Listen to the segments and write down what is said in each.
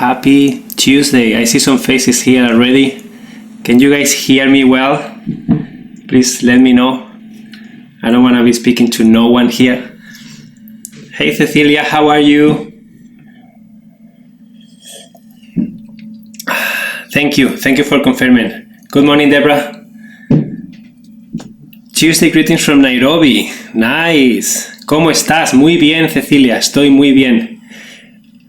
Happy Tuesday. I see some faces here already. Can you guys hear me well? Please let me know. I don't want to be speaking to no one here. Hey Cecilia, how are you? Thank you for confirming. Good morning, Deborah. Tuesday greetings from Nairobi. Nice. ¿Cómo estás? Muy bien, Cecilia. Estoy muy bien.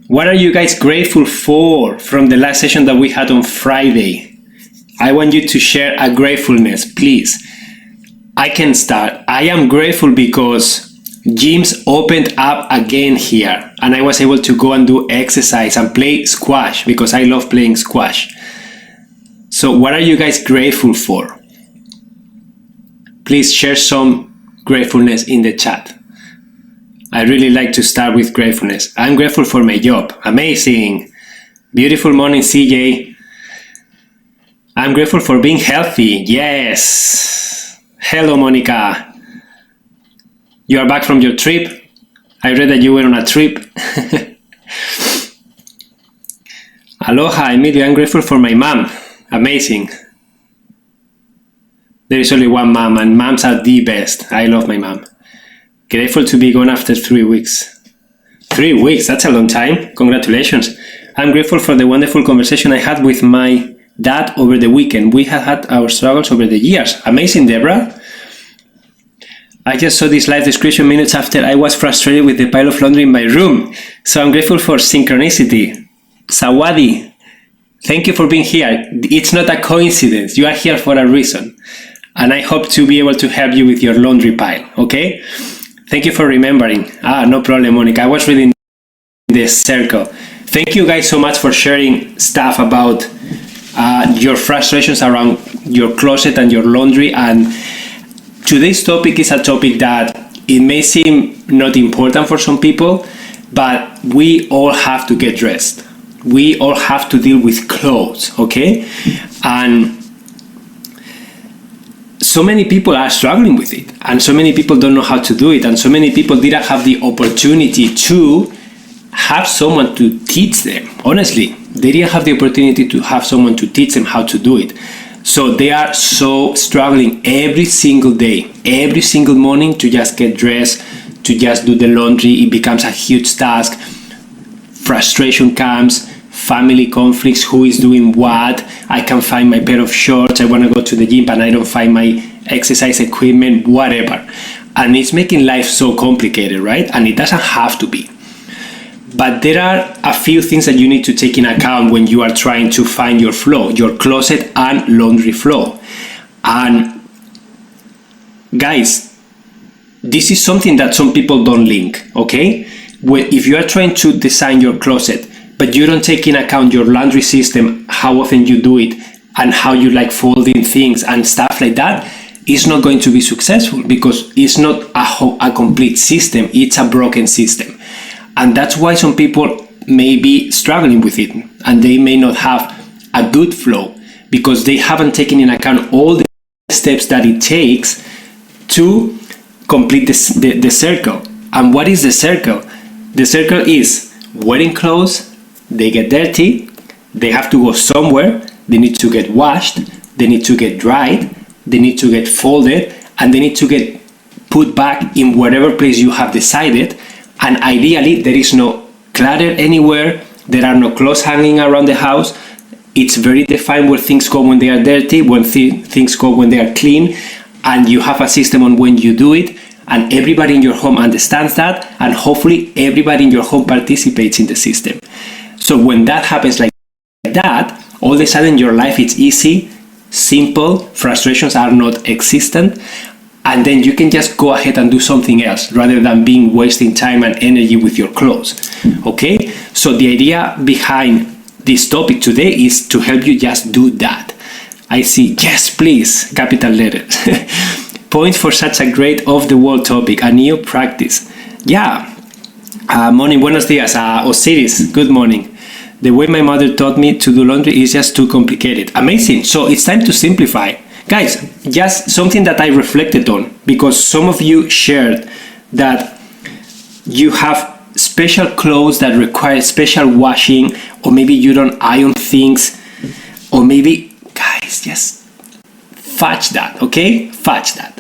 What are you guys grateful for from the last session that we had on Friday? I want you to share a gratefulness, please. I can start. I am grateful because gyms opened up again here and I was able to go and do exercise and play squash because I love playing squash. So what are you guys grateful for? Please share some gratefulness in the chat. I really like to start with gratefulness. I'm grateful for my job. Amazing. Beautiful morning, CJ. I'm grateful for being healthy. Yes. Hello, Monica. You are back from your trip. I read that you were on a trip. Aloha, Emilio. I'm grateful for my mom. Amazing. There is only one mom, and moms are the best. I love my mom. Grateful to be gone after 3 weeks. 3 weeks, that's a long time. Congratulations. I'm grateful for the wonderful conversation I had with my dad over the weekend. We have had our struggles over the years. Amazing, Deborah. I just saw this live description minutes after I was frustrated with the pile of laundry in my room. So I'm grateful for synchronicity. Sawadi. Thank you for being here. It's not a coincidence. You are here for a reason. And I hope to be able to help you with your laundry pile, okay? Thank you for remembering. No problem, Monica. I was reading the circle. Thank you guys so much for sharing stuff about your frustrations around your closet and your laundry. And today's topic is a topic that it may seem not important for some people, but we all have to get dressed. We all have to deal with clothes, okay? And so many people are struggling with it, and so many people don't know how to do it, and so many people didn't have the opportunity to have someone to teach them. Honestly, they didn't have the opportunity to have someone to teach them how to do it. So they are so struggling every single day, every single morning to just get dressed, to just do the laundry. It becomes a huge task. Frustration comes, family conflicts, who is doing what. I can't find my pair of shorts, I want to go to the gym and I don't find my exercise equipment, whatever. And it's making life so complicated, right? And it doesn't have to be. But there are a few things that you need to take in account when you are trying to find your flow, your closet and laundry flow. And guys, this is something that some people don't link, okay? If you are trying to design your closet, but you don't take in account your laundry system, how often you do it, and how you like folding things and stuff like that, it's not going to be successful because it's not a complete system, it's a broken system. And that's why some people may be struggling with it and they may not have a good flow because they haven't taken in account all the steps that it takes to complete the circle. And what is the circle? The circle is wearing clothes, they get dirty, they have to go somewhere, they need to get washed, they need to get dried, they need to get folded, and they need to get put back in whatever place you have decided. And ideally, there is no clutter anywhere, there are no clothes hanging around the house. It's very defined where things go when they are dirty, when things go when they are clean, and you have a system on when you do it. And everybody in your home understands that, and hopefully everybody in your home participates in the system. So when that happens like that, all of a sudden your life is easy, simple, frustrations are not existent, and then you can just go ahead and do something else rather than being wasting time and energy with your clothes. Okay? So the idea behind this topic today is to help you just do that. I see, yes, please, capital letters. Points for such a great off-the-wall topic, a new practice. Yeah. Morning, buenos dias, Osiris, good morning. The way my mother taught me to do laundry is just too complicated. Amazing. So it's time to simplify. Guys, just something that I reflected on, because some of you shared that you have special clothes that require special washing, or maybe you don't iron things, or maybe, guys, just fudge that, okay? Fudge that.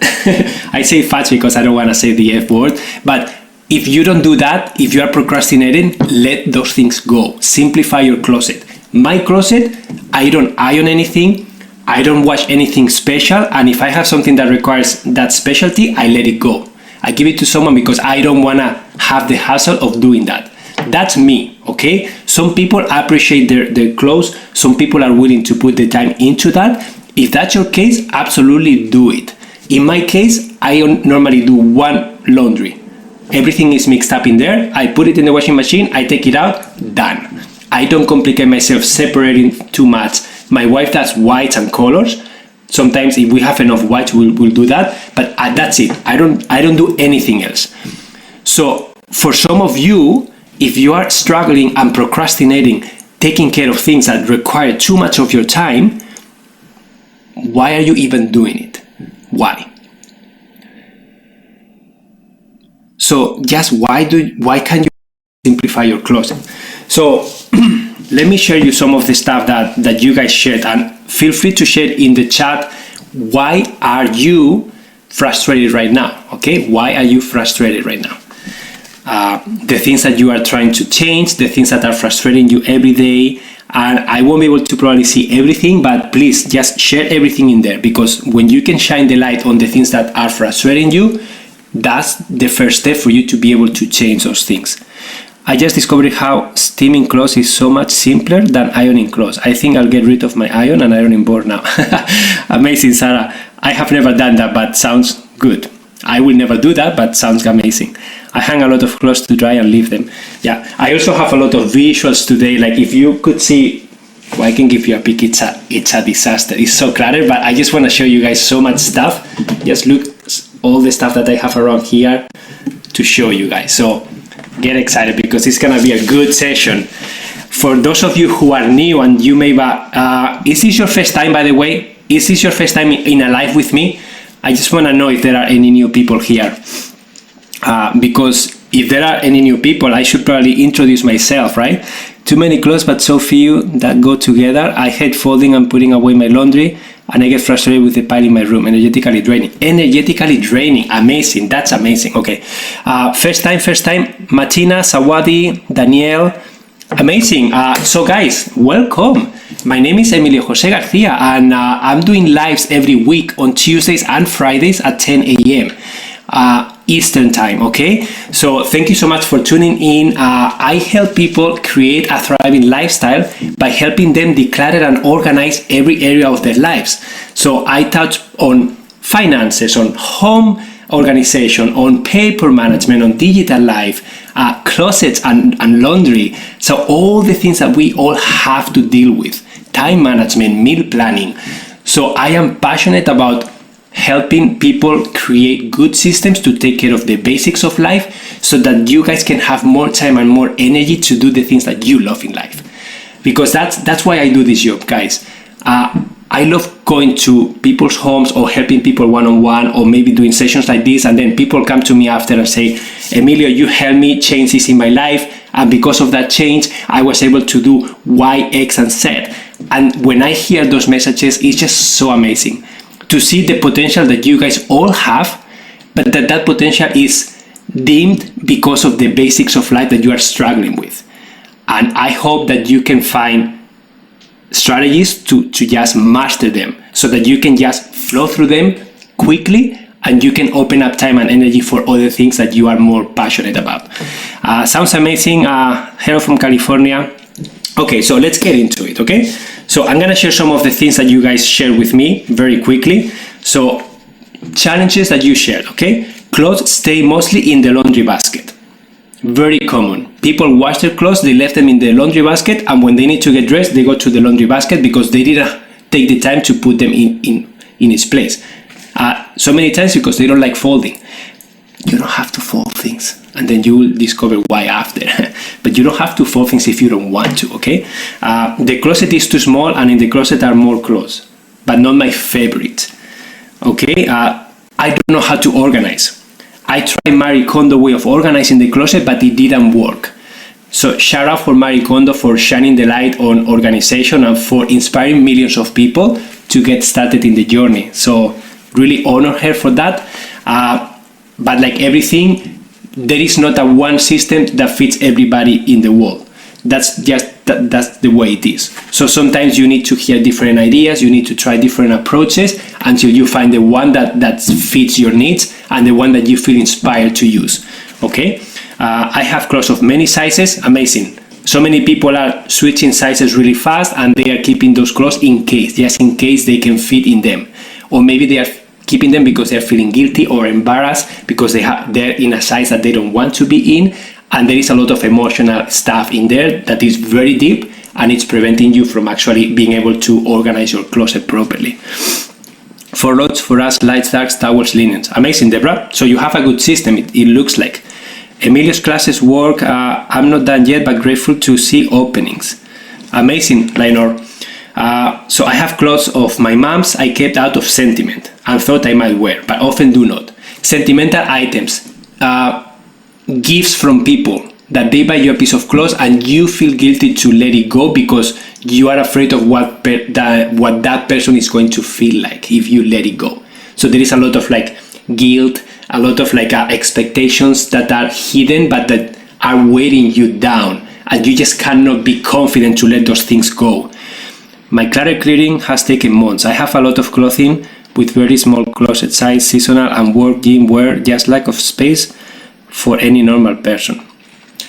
I say fudge because I don't want to say the F word, but if you don't do that, if you are procrastinating, let those things go. Simplify your closet. My closet, I don't iron anything, I don't wash anything special, and if I have something that requires that specialty, I let it go. I give it to someone because I don't want to have the hassle of doing that. That's me, okay? Some people appreciate their clothes. Some people are willing to put the time into that. If that's your case, absolutely do it. In my case, I normally do one laundry. Everything is mixed up in there. I put it in the washing machine. I take it out. Done. I don't complicate myself separating too much. My wife does whites and colors. Sometimes if we have enough whites, we'll do that. But that's it. I don't do anything else. So for some of you, if you are struggling and procrastinating, taking care of things that require too much of your time, why are you even doing it? Why? So just why can't you simplify your closet? So let me share you some of the stuff that you guys shared, and feel free to share in the chat. Why are you frustrated right now? Okay, why are you frustrated right now? The things that you are trying to change, the things that are frustrating you every day. And I won't be able to probably see everything, but please just share everything in there, because when you can shine the light on the things that are frustrating you, that's the first step for you to be able to change those things. I just discovered how steaming clothes is so much simpler than ironing clothes. I think I'll get rid of my iron and ironing board now. Amazing, Sarah. I have never done that, but sounds good. I will never do that, but sounds amazing. I hang a lot of clothes to dry and leave them. Yeah, I also have a lot of visuals today. Like if you could see, well, I can give you a peek. It's a disaster. It's so cluttered, but I just want to show you guys so much stuff. Just look all the stuff that I have around here to show you guys. So get excited because it's gonna be a good session. For those of you who are new and you may is this your first time, by the way? Is this your first time in a live with me? I just want to know if there are any new people here, because if there are any new people, I should probably introduce myself, right? Too many clothes, but so few that go together. I hate folding and putting away my laundry, and I get frustrated with the pile in my room. Energetically draining. Energetically draining. Amazing. That's amazing. Okay. First time. Martina, Sawadi, Danielle. Amazing. So guys, welcome. My name is Emilio Jose Garcia, and I'm doing lives every week on Tuesdays and Fridays at 10 a.m. Eastern time, okay? So thank you so much for tuning in. I help people create a thriving lifestyle by helping them declutter and organize every area of their lives. So I touch on finances, on home organization, on paper management, on digital life, closets and laundry. So all the things that we all have to deal with, time management, meal planning. So I am passionate about helping people create good systems to take care of the basics of life so that you guys can have more time and more energy to do the things that you love in life. Because that's why I do this job, guys. I love going to people's homes or helping people one-on-one, or maybe doing sessions like this, and then people come to me after and say, Emilio, you helped me change this in my life, and because of that change, I was able to do Y, X, and Z. And when I hear those messages, it's just so amazing to see the potential that you guys all have, but that potential is dimmed because of the basics of life that you are struggling with. And I hope that you can find strategies to just master them so that you can just flow through them quickly and you can open up time and energy for other things that you are more passionate about. Sounds amazing. Hello from California. Okay, so let's get into it, okay? So I'm gonna share some of the things that you guys shared with me very quickly. So challenges that you shared, okay? Clothes stay mostly in the laundry basket. Very common. People wash their clothes, they left them in the laundry basket, and when they need to get dressed, they go to the laundry basket because they didn't take the time to put them in its place. So many times because they don't like folding. You don't have to fold things, and then you will discover why after. But you don't have to fold things if you don't want to, okay? The closet is too small, and in the closet are more clothes, but not my favorite, okay? I don't know how to organize. I tried Marie Kondo way of organizing the closet, but it didn't work. So shout out for Marie Kondo for shining the light on organization and for inspiring millions of people to get started in the journey. So really honor her for that. But like everything, there is not a one system that fits everybody in the world. That's the way it is. So sometimes you need to hear different ideas, you need to try different approaches until you find the one that fits your needs and the one that you feel inspired to use. Okay? I have clothes of many sizes. Amazing. So many people are switching sizes really fast and they are keeping those clothes just in case they can fit in them. Or maybe they are keeping them because they're feeling guilty or embarrassed because they're in a size that they don't want to be in. And there is a lot of emotional stuff in there that is very deep and it's preventing you from actually being able to organize your closet properly. For lots, for us, lights, darks, towels, linens. Amazing, Deborah. So you have a good system, it looks like. Emilio's classes work. I'm not done yet, but grateful to see openings. Amazing, Lainor. So I have clothes of my mom's I kept out of sentiment and thought I might wear, but often do not. Sentimental items. Gifts from people that they buy you a piece of clothes and you feel guilty to let it go because you are afraid of what that person is going to feel like if you let it go. So there is a lot of like guilt, a lot of like expectations that are hidden but that are weighing you down and you just cannot be confident to let those things go. My clutter clearing has taken months. I have a lot of clothing with very small closet size, seasonal and work, gym wear, just lack of space for any normal person.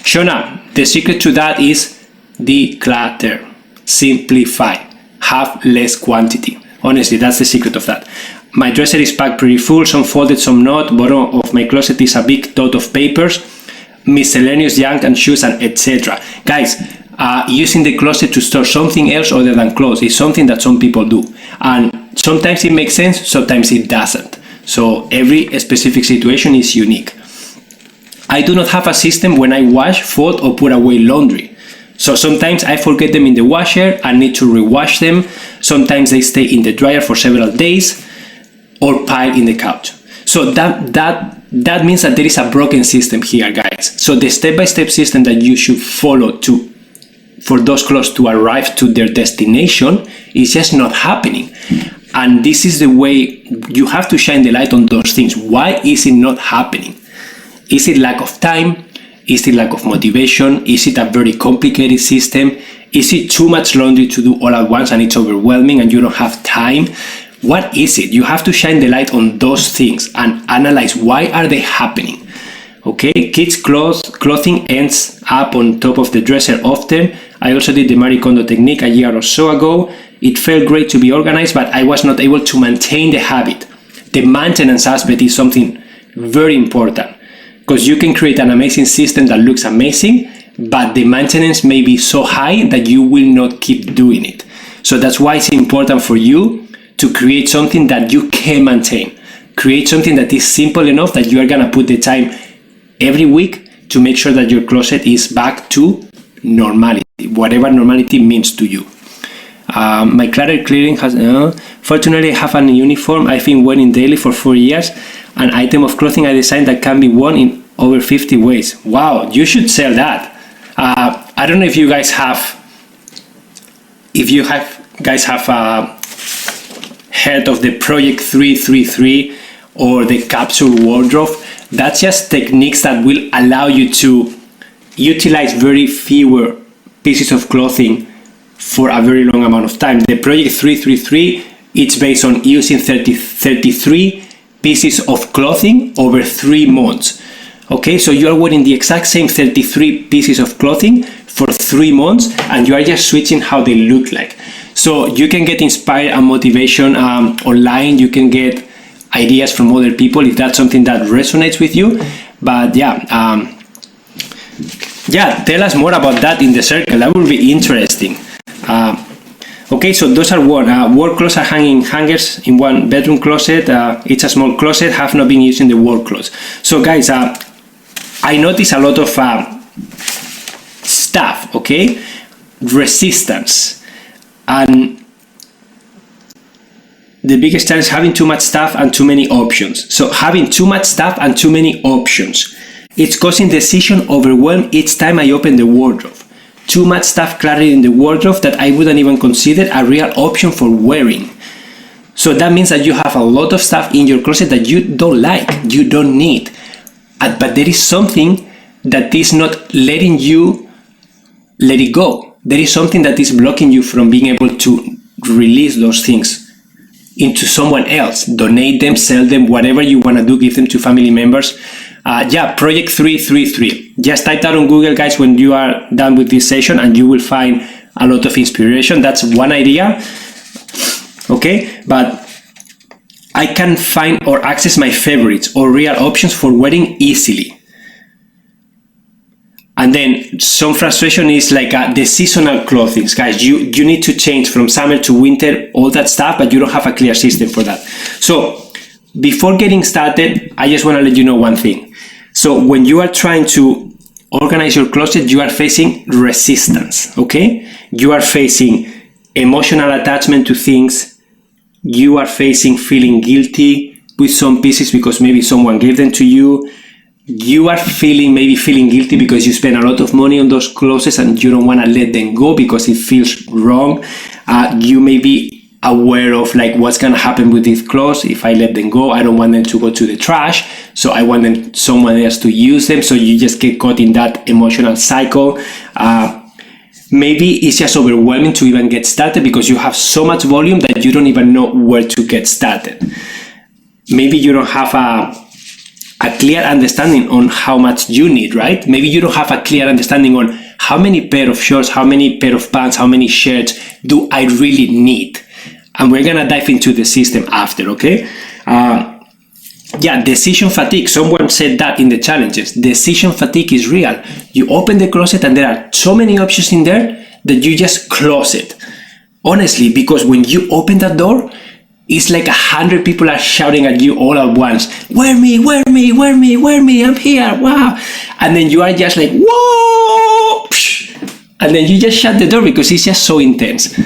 Shona, the secret to that is declutter, simplify, have less quantity. Honestly, that's the secret of that. My dresser is packed pretty full, some folded, some not. Bottom of my closet is a big dot of papers, miscellaneous junk and shoes and etc. Guys, using the closet to store something else other than clothes is something that some people do. And sometimes it makes sense, sometimes it doesn't. So every specific situation is unique. I do not have a system when I wash, fold or put away laundry. So sometimes I forget them in the washer and need to rewash them. Sometimes they stay in the dryer for several days or pile in the couch. So that means that there is a broken system here, guys. So the step-by-step system that you should follow for those clothes to arrive to their destination is just not happening. And this is the way you have to shine the light on those things. Why is it not happening? Is it lack of time? Is it lack of motivation? Is it a very complicated system? Is it too much laundry to do all at once and it's overwhelming and you don't have time? What is it? You have to shine the light on those things and analyze why are they happening. Okay, kids' clothing ends up on top of the dresser often. I also did the Marie Kondo technique a year or so ago. It felt great to be organized, but I was not able to maintain the habit. The maintenance aspect is something very important because you can create an amazing system that looks amazing, but the maintenance may be so high that you will not keep doing it. So that's why it's important for you to create something that you can maintain. Create something that is simple enough that you are gonna put the time every week to make sure that your closet is back to normality, whatever normality means to you. My clutter clearing has, fortunately I have a uniform I've been wearing daily for 4 years, an item of clothing I designed that can be worn in over 50 ways. Wow, you should sell that. I don't know if you guys have, heard of the Project 333 or the capsule wardrobe. That's just techniques that will allow you to utilize very fewer pieces of clothing for a very long amount of time. The Project 333, it's based on using 33 pieces of clothing over 3 months. Okay, so you are wearing the exact same 33 pieces of clothing for 3 months and you are just switching how they look like. So you can get inspired and motivation online. You can get ideas from other people if that's something that resonates with you. But tell us more about that in the circle. That would be interesting. Okay, so those are worn. Work clothes are hanging hangers in one bedroom closet. It's a small closet. Have not been using the work clothes. So guys, I notice a lot of stuff. Okay, resistance, and the biggest challenge is having too much stuff and too many options. So having too much stuff and too many options, it's causing decision overwhelm each time I open the wardrobe. Too much stuff cluttered in the wardrobe that I wouldn't even consider a real option for wearing. So that means that you have a lot of stuff in your closet that you don't like, you don't need. But there is something that is not letting you let it go. There is something that is blocking you from being able to release those things into someone else. Donate them, sell them, whatever you want to do, give them to family members. Project 333. Just type that on Google, guys, when you are done with this session, and you will find a lot of inspiration. That's one idea. Okay, but I can find or access my favorites or real options for wearing easily. And then some frustration is like the seasonal clothing, guys. You need to change from summer to winter, all that stuff, but you don't have a clear system for that. So before getting started, I just want to let you know one thing. So when you are trying to organize your closet, you are facing resistance, okay? You are facing emotional attachment to things. You are facing feeling guilty with some pieces because maybe someone gave them to you. You are maybe feeling guilty because you spend a lot of money on those clothes and you don't want to let them go because it feels wrong. You may be aware of like what's going to happen with these clothes if I let them go. I don't want them to go to the trash, so I want someone else to use them. So you just get caught in that emotional cycle. Maybe it's just overwhelming to even get started because you have so much volume that you don't even know where to get started. Maybe you don't have a clear understanding on how much you need, right? Maybe you don't have a clear understanding on how many pair of shorts, how many pair of pants, how many shirts do I really need? And we're gonna dive into the system after, okay? Decision fatigue. Someone said that in the challenges. Decision fatigue is real. You open the closet and there are so many options in there that you just close it. Honestly, because when you open that door, it's like 100 people are shouting at you all at once. Wear me, wear me, wear me, wear me, I'm here, wow. And then you are just like, whoa! And then you just shut the door because it's just so intense.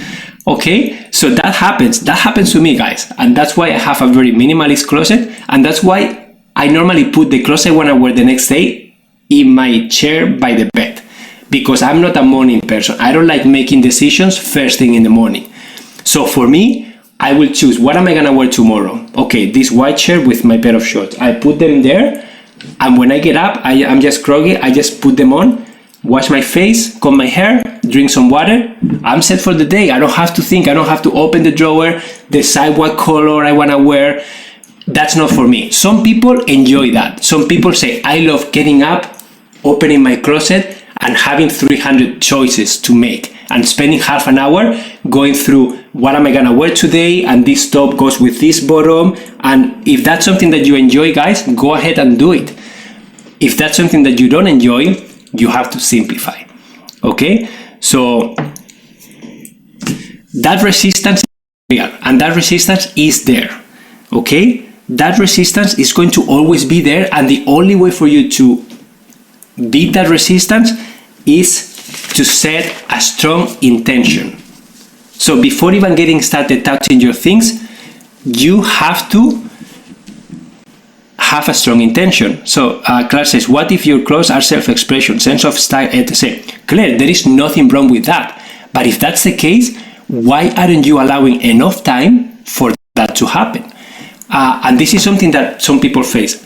Okay, so that happens to me, guys. And that's why I have a very minimalist closet. And that's why I normally put the clothes I want to wear the next day in my chair by the bed. Because I'm not a morning person. I don't like making decisions first thing in the morning. So for me, I will choose, what am I gonna wear tomorrow? Okay, this white shirt with my pair of shorts. I put them there, and when I get up, I'm just groggy, I just put them on, wash my face, comb my hair, drink some water. I'm set for the day. I don't have to think, I don't have to open the drawer, decide what color I wanna wear. That's not for me. Some people enjoy that. Some people say, I love getting up, opening my closet, and having 300 choices to make, and spending half an hour going through what am I gonna wear today, and this top goes with this bottom. And if that's something that you enjoy, guys, go ahead and do it. If that's something that you don't enjoy, you have to simplify. Okay, so that resistance is real, and that resistance is there. Okay, that resistance is going to always be there, and the only way for you to beat that resistance is to set a strong intention. So before even getting started touching your things, you have to have a strong intention. So Claire says, what if your clothes are self-expression, sense of style, etc.? Claire, there is nothing wrong with that. But if that's the case, why aren't you allowing enough time for that to happen? And this is something that some people face.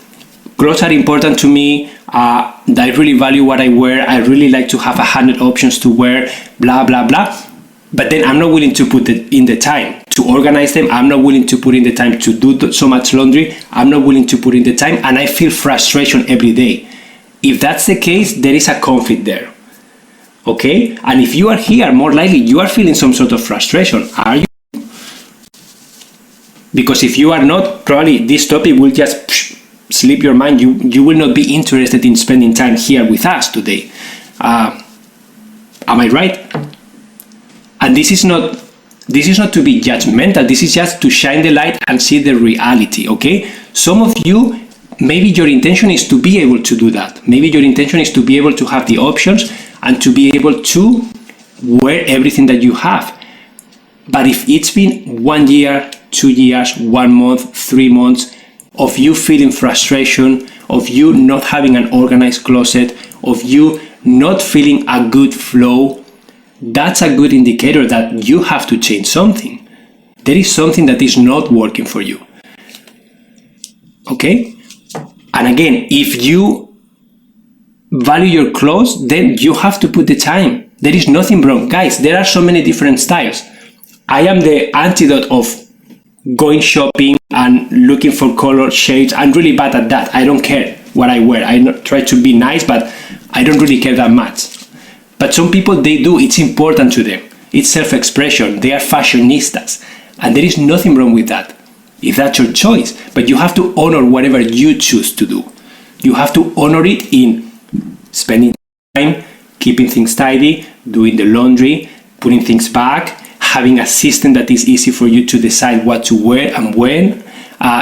Clothes are important to me. I really value what I wear. I really like to have 100 options to wear, blah, blah, blah. But then I'm not willing to put in the time to organize them. I'm not willing to put in the time to do so much laundry. I'm not willing to put in the time, and I feel frustration every day. If that's the case, there is a conflict there. Okay? And if you are here, more likely you are feeling some sort of frustration. Are you? Because if you are not, probably this topic will just sleep your mind. You will not be interested in spending time here with us today. Am I right? And this is not to be judgmental. This is just to shine the light and see the reality. Okay? Some of you, maybe your intention is to be able to do that. Maybe your intention is to be able to have the options and to be able to wear everything that you have. But if it's been 1 year, 2 years, 1 month, 3 months, of you feeling frustration, of you not having an organized closet, of you not feeling a good flow, that's a good indicator that you have to change something. There is something that is not working for you. Okay? And again, if you value your clothes, then you have to put the time. There is nothing wrong. Guys, there are so many different styles. I am the antidote of going shopping and looking for color shades. I'm really bad at that. I don't care what I wear. I try to be nice, but I don't really care that much. But some people, they do. It's important to them. It's self-expression. They are fashionistas. And there is nothing wrong with that, if that's your choice. But you have to honor whatever you choose to do. You have to honor it in spending time, keeping things tidy, doing the laundry, putting things back, having a system that is easy for you to decide what to wear and when.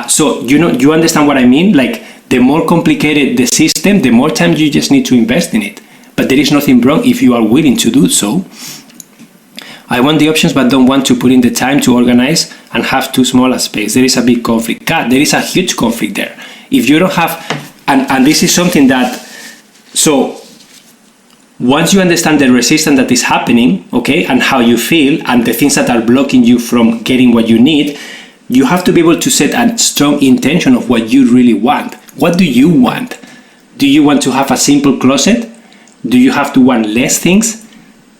So, you understand what I mean? Like, the more complicated the system, the more time you just need to invest in it. But there is nothing wrong if you are willing to do so. I want the options but don't want to put in the time to organize and have too small a space. There is a big conflict. God, there is a huge conflict there. If you don't have, and this is something that, so once you understand the resistance that is happening, okay, and how you feel and the things that are blocking you from getting what you need, you have to be able to set a strong intention of what you really want. What do you want? Do you want to have a simple closet? Do you have to want less things?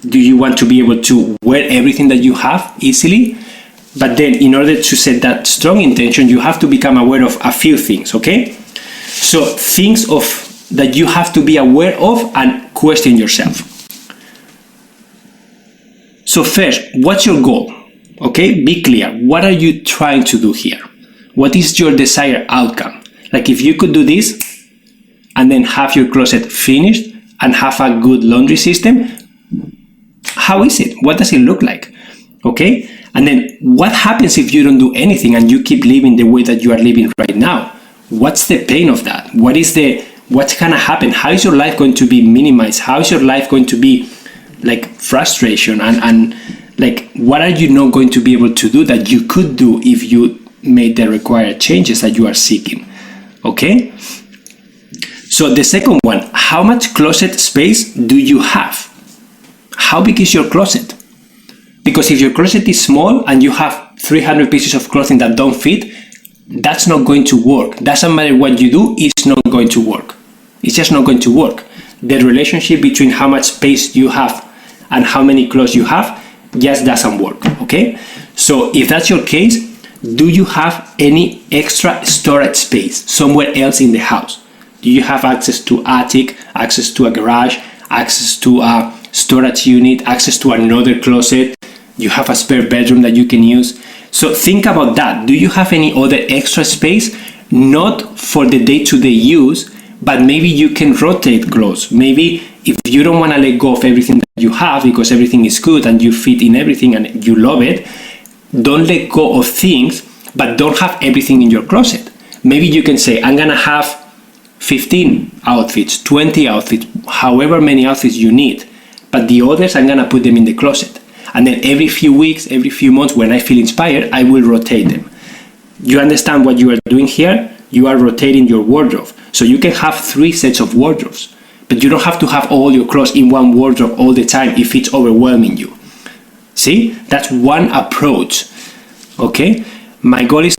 Do you want to be able to wear everything that you have easily? But then in order to set that strong intention, you have to become aware of a few things, okay? So things that you have to be aware of and question yourself. So first, what's your goal? Okay, be clear. What are you trying to do here? What is your desired outcome? Like, if you could do this and then have your closet finished and have a good laundry system, how is it? What does it look like? Okay? And then what happens if you don't do anything and you keep living the way that you are living right now? What's the pain of that? What's gonna happen? How is your life going to be minimized? How is your life going to be like frustration and like, what are you not going to be able to do that you could do if you made the required changes that you are seeking? Okay? So the second one, how much closet space do you have? How big is your closet? Because if your closet is small and you have 300 pieces of clothing that don't fit, that's not going to work. Doesn't matter what you do, it's not going to work. It's just not going to work. The relationship between how much space you have and how many clothes you have just doesn't work, okay? So if that's your case, do you have any extra storage space somewhere else in the house? Do you have access to attic, access to a garage, access to a storage unit, access to another closet? You have a spare bedroom that you can use? So think about that. Do you have any other extra space? Not for the day-to-day use, but maybe you can rotate clothes. Maybe if you don't want to let go of everything that you have because everything is good and you fit in everything and you love it, don't let go of things, but don't have everything in your closet. Maybe you can say, I'm gonna have 15 outfits, 20 outfits, however many outfits you need, but the others, I'm gonna put them in the closet. And then every few weeks, every few months, when I feel inspired, I will rotate them. You understand what you are doing here? You are rotating your wardrobe. So you can have 3 sets of wardrobes, but you don't have to have all your clothes in one wardrobe all the time if it's overwhelming you. See? That's one approach. Okay? My goal is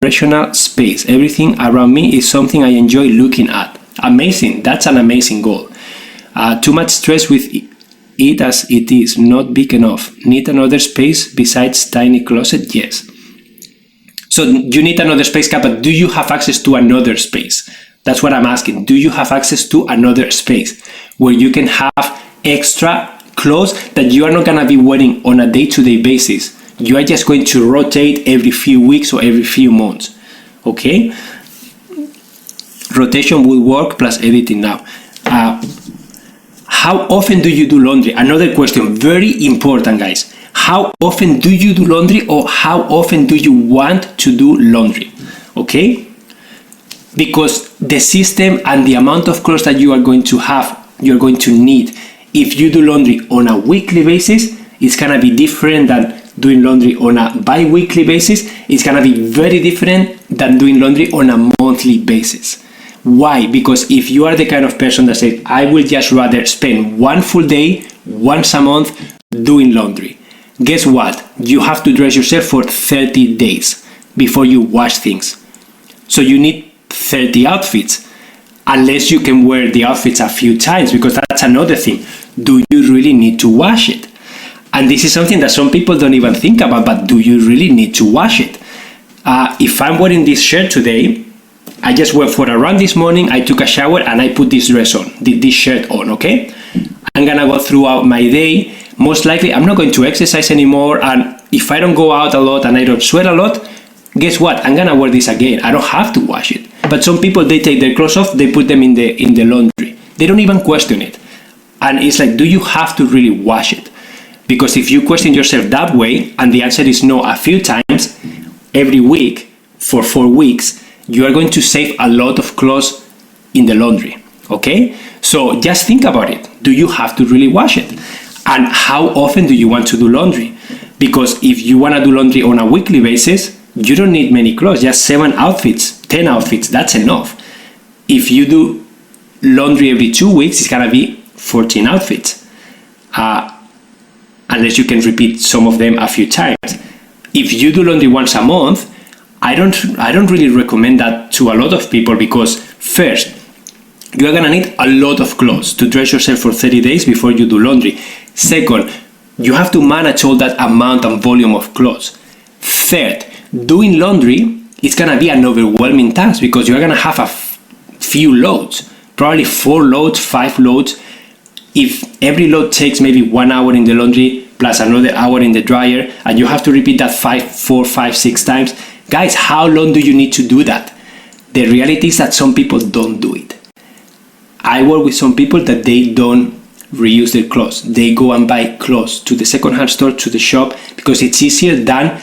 rational space. Everything around me is something I enjoy looking at. Amazing. That's an amazing goal. Too much stress with it as it is not big enough. Need another space besides tiny closet? Yes. So you need another space, but do you have access to another space? That's what I'm asking. Do you have access to another space where you can have extra clothes that you are not going to be wearing on a day-to-day basis? You are just going to rotate every few weeks or every few months. Okay? Rotation will work plus editing now. How often do you do laundry? Another question, very important, guys. How often do you do laundry, or how often do you want to do laundry? Okay? Because the system and the amount of clothes that you are going to have, you're going to need, if you do laundry on a weekly basis, it's gonna be different than doing laundry on a bi-weekly basis is going to be very different than doing laundry on a monthly basis. Why? Because if you are the kind of person that says, I will just rather spend one full day, once a month, doing laundry, guess what? You have to dress yourself for 30 days before you wash things. So you need 30 outfits, unless you can wear the outfits a few times, because that's another thing. Do you really need to wash it? And this is something that some people don't even think about, but do you really need to wash it? If I'm wearing this shirt today, I just went for a run this morning, I took a shower, and I put this dress on, this shirt on, okay? I'm gonna go throughout my day. Most likely, I'm not going to exercise anymore, and if I don't go out a lot and I don't sweat a lot, guess what? I'm gonna wear this again. I don't have to wash it. But some people, they take their clothes off, they put them in the laundry. They don't even question it. And it's like, do you have to really wash it? Because if you question yourself that way, and the answer is no a few times every week for 4 weeks, you are going to save a lot of clothes in the laundry, okay? So just think about it. Do you have to really wash it? And how often do you want to do laundry? Because if you want to do laundry on a weekly basis, you don't need many clothes, just 7 outfits, 10 outfits, that's enough. If you do laundry every 2 weeks, it's gonna be 14 outfits. Unless you can repeat some of them a few times. If you do laundry once a month, I don't really recommend that to a lot of people, because first, you are gonna need a lot of clothes to dress yourself for 30 days before you do laundry. Second, you have to manage all that amount and volume of clothes. Third, doing laundry is gonna be an overwhelming task, because you're gonna have a few loads, probably 4 loads, 5 loads. If every load takes maybe 1 hour in the laundry plus another hour in the dryer, and you have to repeat that 4, 5, 6 times, guys, how long do you need to do that? The reality is that some people don't do it. I work with some people that they don't reuse their clothes. They go and buy clothes to the secondhand store, to the shop, because it's easier than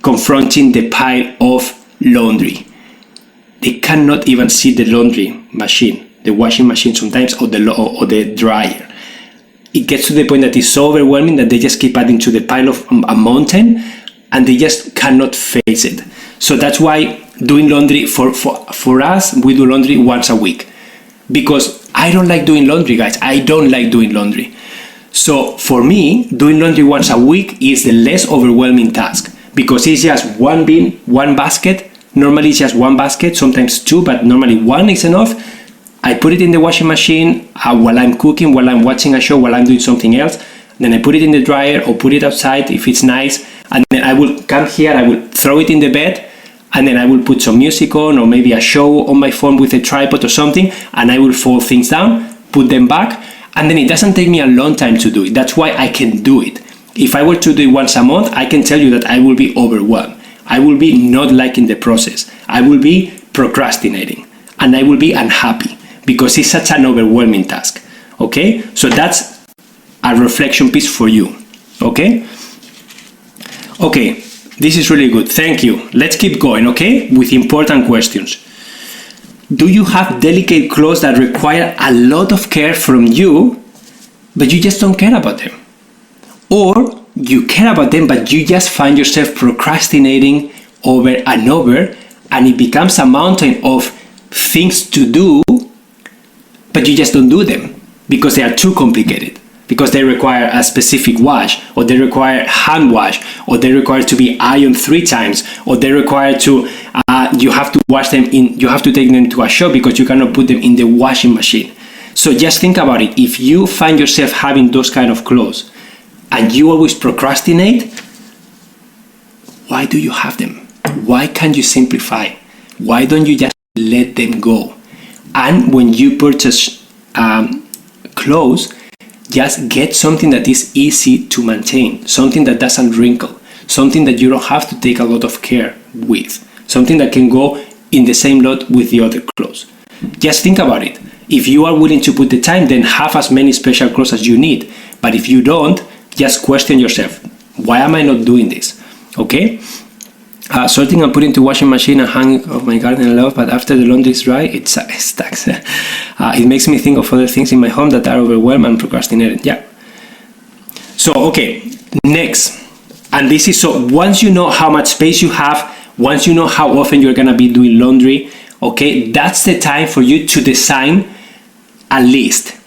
confronting the pile of laundry. They cannot even see the laundry machine, the washing machine sometimes, or the dryer. It gets to the point that it's so overwhelming that they just keep adding to the pile of a mountain, and they just cannot face it. So that's why doing laundry, for us, we do laundry once a week. Because I don't like doing laundry, guys. I don't like doing laundry. So for me, doing laundry once a week is the less overwhelming task, because it's just one bin, one basket. Normally it's just one basket, sometimes 2, but normally 1 is enough. I put it in the washing machine while I'm cooking, while I'm watching a show, while I'm doing something else. Then I put it in the dryer or put it outside if it's nice. And then I will come here, I will throw it in the bed, and then I will put some music on, or maybe a show on my phone with a tripod or something, and I will fold things down, put them back, and then it doesn't take me a long time to do it. That's why I can do it. If I were to do it once a month, I can tell you that I will be overwhelmed. I will be not liking the process. I will be procrastinating, and I will be unhappy, because it's such an overwhelming task. Okay? So that's a reflection piece for you. Okay? Okay. This is really good. Thank you. Let's keep going, okay? With important questions. Do you have delicate clothes that require a lot of care from you, but you just don't care about them? Or you care about them, but you just find yourself procrastinating over and over, and it becomes a mountain of things to do, but you just don't do them because they are too complicated, because they require a specific wash, or they require hand wash, or they require to be ironed 3 times, or they require to, you have to wash them you have to take them to a shop because you cannot put them in the washing machine. So just think about it. If you find yourself having those kind of clothes, and you always procrastinate, why do you have them? Why can't you simplify? Why don't you just let them go? And when you purchase clothes, just get something that is easy to maintain, something that doesn't wrinkle, something that you don't have to take a lot of care with, something that can go in the same lot with the other clothes. Just think about it. If you are willing to put the time, then have as many special clothes as you need. But if you don't, just question yourself. Why am I not doing this? Okay? Sorting and putting to washing machine and hanging of my garden I love, but after the laundry is dry, it stacks. It makes me think of other things in my home that are overwhelmed and procrastinated. Yeah. So, okay, next. And this is, so once you know how much space you have, once you know how often you're gonna be doing laundry, okay, that's the time for you to design a list.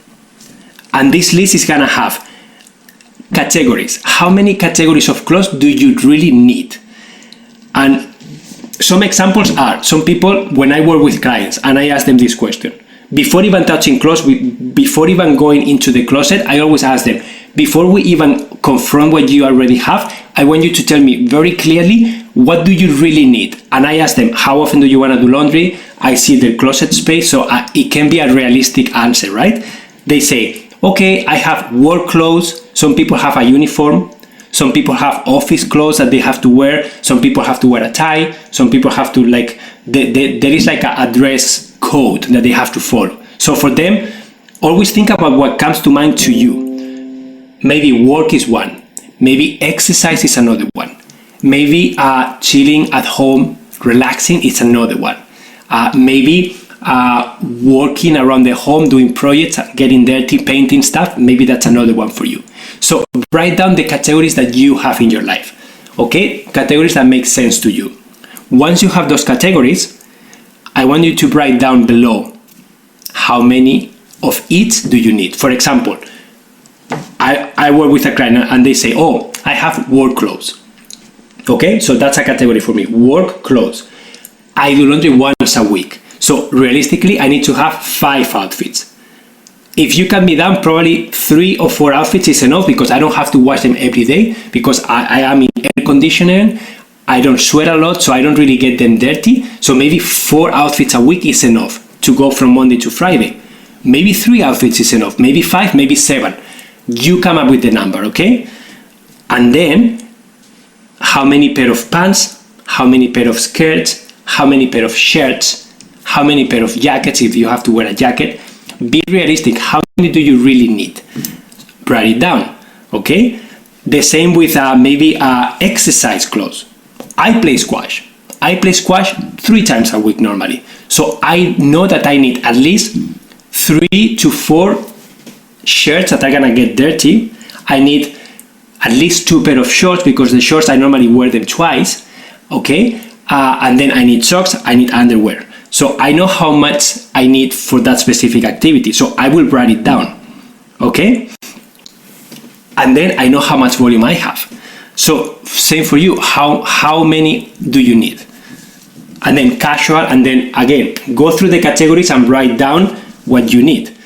And this list is gonna have categories. How many categories of clothes do you really need? And some examples are, some people, when I work with clients and I ask them this question, before even touching clothes, before even going into the closet, I always ask them, before we even confront what you already have, I want you to tell me very clearly, what do you really need? And I ask them, how often do you want to do laundry? I see the closet space, so it can be a realistic answer, right? They say, okay, I have work clothes. Some people have a uniform. Some people have office clothes that they have to wear. Some people have to wear a tie. Some people have to, like, there is like a dress code that they have to follow. So for them, always think about what comes to mind to you. Maybe work is one. Maybe exercise is another one. Maybe chilling at home, relaxing is another one. Maybe working around the home, doing projects, getting dirty, painting stuff, maybe that's another one for you. So write down the categories that you have in your life, okay? Categories that make sense to you. Once you have those categories, I want you to write down below how many of each do you need. For example, I work with a client and they say, oh, I have work clothes. Okay, so that's a category for me, work clothes. I do laundry once a week. So realistically, I need to have 5 outfits. If you cut me down, probably 3 or 4 outfits is enough because I don't have to wash them every day because I am in air conditioning. I don't sweat a lot, so I don't really get them dirty. So maybe 4 outfits a week is enough to go from Monday to Friday. Maybe 3 outfits is enough, maybe 5, maybe 7. You come up with the number, okay? And then, how many pair of pants, how many pair of skirts, how many pair of shirts, how many pair of jackets if you have to wear a jacket. Be realistic, how many do you really need? Write it down, okay? The same with maybe exercise clothes. I play squash. I play squash 3 times a week normally. So I know that I need at least 3 to 4 shirts that are gonna get dirty. I need at least 2 pair of shorts because the shorts I normally wear them twice, okay? And then I need socks, I need underwear. So I know how much I need for that specific activity. So I will write it down, okay? And then I know how much volume I have. So same for you, how many do you need? And then casual, and then again, go through the categories and write down what you need.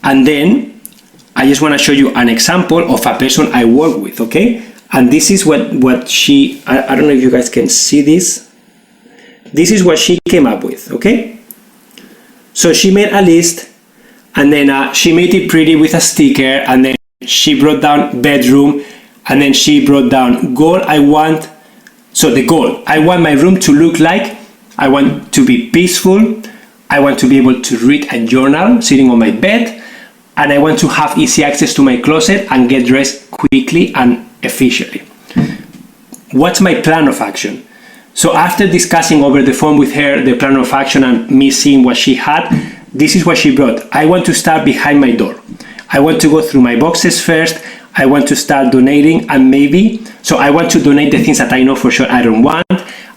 And then I just want to show you an example of a person I work with, okay? And this is what she, I don't know if you guys can see this. This is what she came up with, okay? So she made a list, and then she made it pretty with a sticker, and then she brought down bedroom, and then she brought down goal. So the goal, I want my room to look like, I want to be peaceful, I want to be able to read a journal sitting on my bed, and I want to have easy access to my closet and get dressed quickly and efficiently. What's my plan of action? So after discussing over the phone with her the plan of action and me seeing what she had, this is what she brought. I want to start behind my door. I want to go through my boxes first. I want to start donating, and maybe, so I want to donate the things that I know for sure I don't want.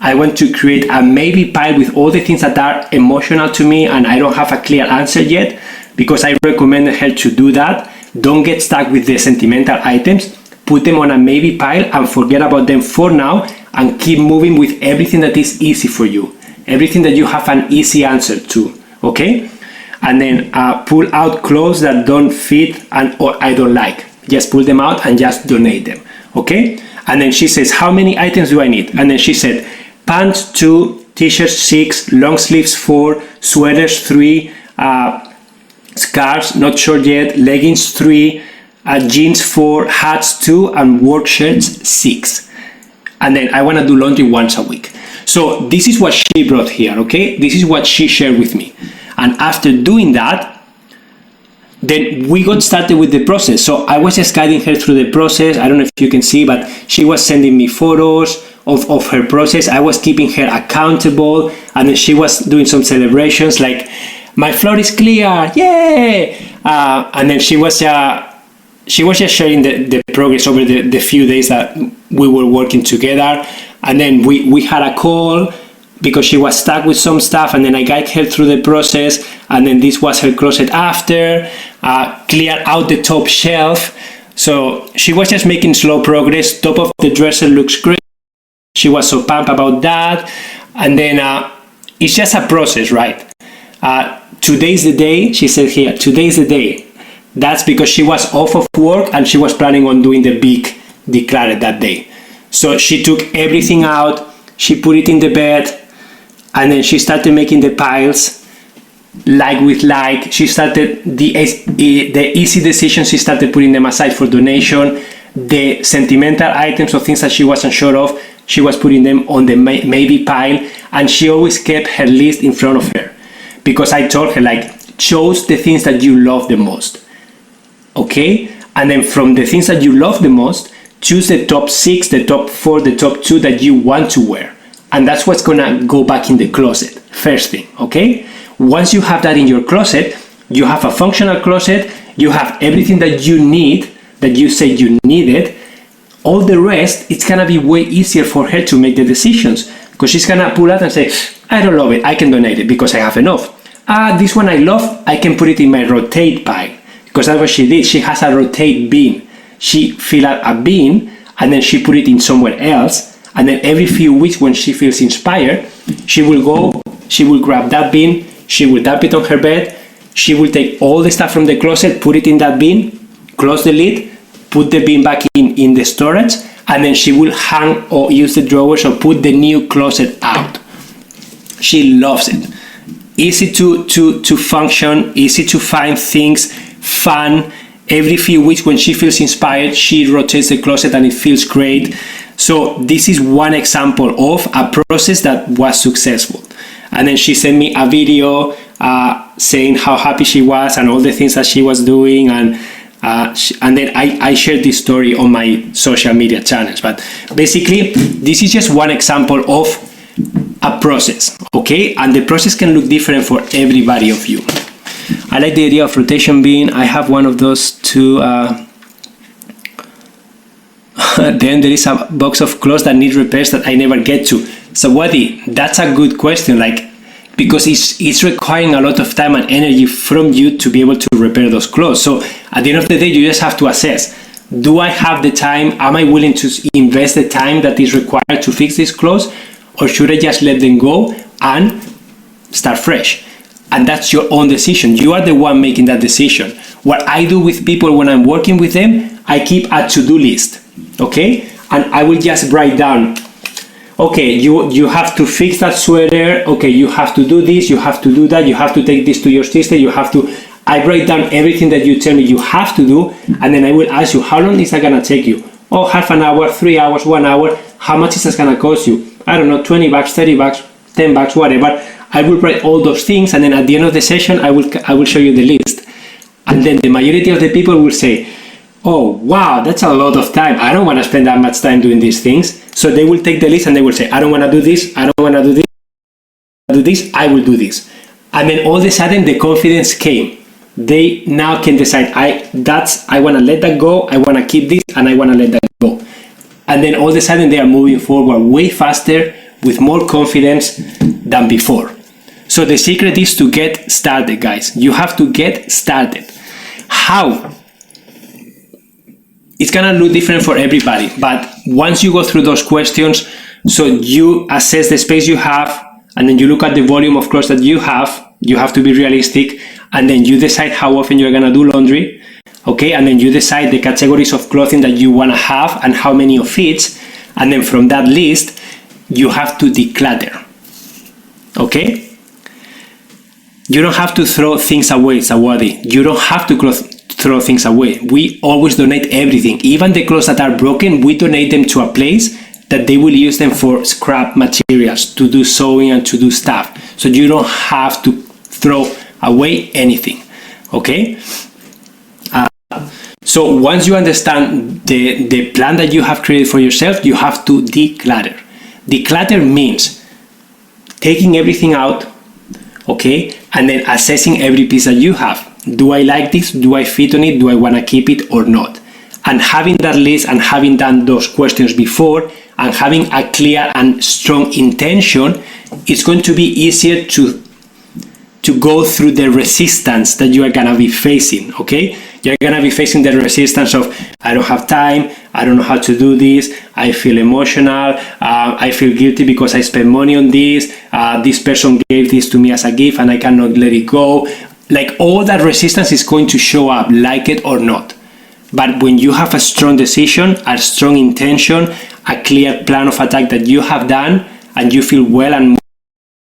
I want to create a maybe pile with all the things that are emotional to me and I don't have a clear answer yet, because I recommend her to do that. Don't get stuck with the sentimental items. Put them on a maybe pile and forget about them for now, and keep moving with everything that is easy for you, everything that you have an easy answer to, okay? And then pull out clothes that don't fit or I don't like. Just pull them out and just donate them, okay? And then she says, how many items do I need? And then she said, pants 2, t-shirts 6, long sleeves 4, sweaters 3, scarves, not sure yet, leggings 3, jeans 4, hats 2, and work shirts 6. And then I want to do laundry once a week. So this is what she brought here, okay? This is what she shared with me. And after doing that, then we got started with the process. So I was just guiding her through the process. I don't know if you can see, but she was sending me photos of her process. I was keeping her accountable, and then she was doing some celebrations like, my floor is clear, yay! And then she was she was just sharing the progress over the few days that we were working together. And then we had a call because she was stuck with some stuff, and then I guided her through the process. And then this was her closet after, clear out the top shelf. So she was just making slow progress. Top of the dresser looks great. She was so pumped about that. And then it's just a process, right? Today's the day, she said here, today's the day. That's because she was off of work and she was planning on doing the big declutter that day. So she took everything out, she put it in the bed, and then she started making the piles, like with like. She started the easy decisions, she started putting them aside for donation. The sentimental items or things that she wasn't sure of, she was putting them on the maybe pile, and she always kept her list in front of her. Because I told her, like, choose the things that you love the most. Okay? And then from the things that you love the most, choose the top 6, the top 4, the top 2 that you want to wear. And that's what's gonna go back in the closet, first thing, okay? Once you have that in your closet, you have a functional closet, you have everything that you need, that you say you needed. All the rest, it's gonna be way easier for her to make the decisions, because she's gonna pull out and say, I don't love it, I can donate it because I have enough. This one I love, I can put it in my rotate pile, because that's what she did. She has a rotate bin. She fill out a bin and then she put it in somewhere else, and then every few weeks when she feels inspired, she will go, she will grab that bin, she will dump it on her bed, she will take all the stuff from the closet, put it in that bin, close the lid, put the bin back in the storage, and then she will hang or use the drawers or put the new closet out. She loves it. Easy to function, easy to find things, fun. Every few weeks when she feels inspired, she rotates the closet and it feels great. So this is one example of a process that was successful. And then she sent me a video saying how happy she was and all the things that she was doing, and then I shared this story on my social media channels. But basically, this is just one example of a process, okay? And the process can look different for everybody of you. I like the idea of rotation bin. I have one of those too. Then there is a box of clothes that need repairs that I never get to. So Wadi, that's a good question, like, because it's requiring a lot of time and energy from you to be able to repair those clothes. So at the end of the day, you just have to assess, do I have the time? Am I willing to invest the time that is required to fix these clothes? Or should I just let them go and start fresh? And that's your own decision. You are the one making that decision. What I do with people when I'm working with them, I keep a to-do list, okay? And I will just write down, okay, you have to fix that sweater, okay, you have to do this, you have to do that, you have to take this to your sister, you have to... I write down everything that you tell me you have to do, and then I will ask you, how long is that gonna take you? Oh, half an hour, 3 hours, 1 hour. How much is that gonna cost you? I don't know, 20 bucks, 30 bucks, 10 bucks, whatever. I will write all those things, and then at the end of the session, I will show you the list. And then the majority of the people will say, oh, wow, that's a lot of time. I don't want to spend that much time doing these things. So they will take the list and they will say, I don't want to do this, I don't want to do this, I will do this. And then all of a sudden the confidence came. They now can decide, I want to let that go, I want to keep this, and I want to let that go. And then all of a sudden they are moving forward way faster with more confidence than before. So the secret is to get started, guys. You have to get started. How? It's gonna look different for everybody, but once you go through those questions, so you assess the space you have, and then you look at the volume of clothes that you have to be realistic, and then you decide how often you're gonna do laundry, okay? And then you decide the categories of clothing that you wanna have and how many of each, and then from that list, you have to declutter, okay? You don't have to throw things away, Sawadi. You don't have to throw things away. We always donate everything. Even the clothes that are broken, we donate them to a place that they will use them for scrap materials, to do sewing and to do stuff. So you don't have to throw away anything, okay? So once you understand the plan that you have created for yourself, you have to declutter. Declutter means taking everything out, okay, and then assessing every piece that you have. Do I like this? Do I fit on it? Do I want to keep it or not? And having that list and having done those questions before and having a clear and strong intention, it's going to be easier to go through the resistance that you are going to be facing, okay? You're going to be facing the resistance of, I don't have time, I don't know how to do this, I feel emotional, I feel guilty because I spent money on this, this person gave this to me as a gift and I cannot let it go. Like, all that resistance is going to show up, like it or not. But when you have a strong decision, a strong intention, a clear plan of attack that you have done, and you feel well and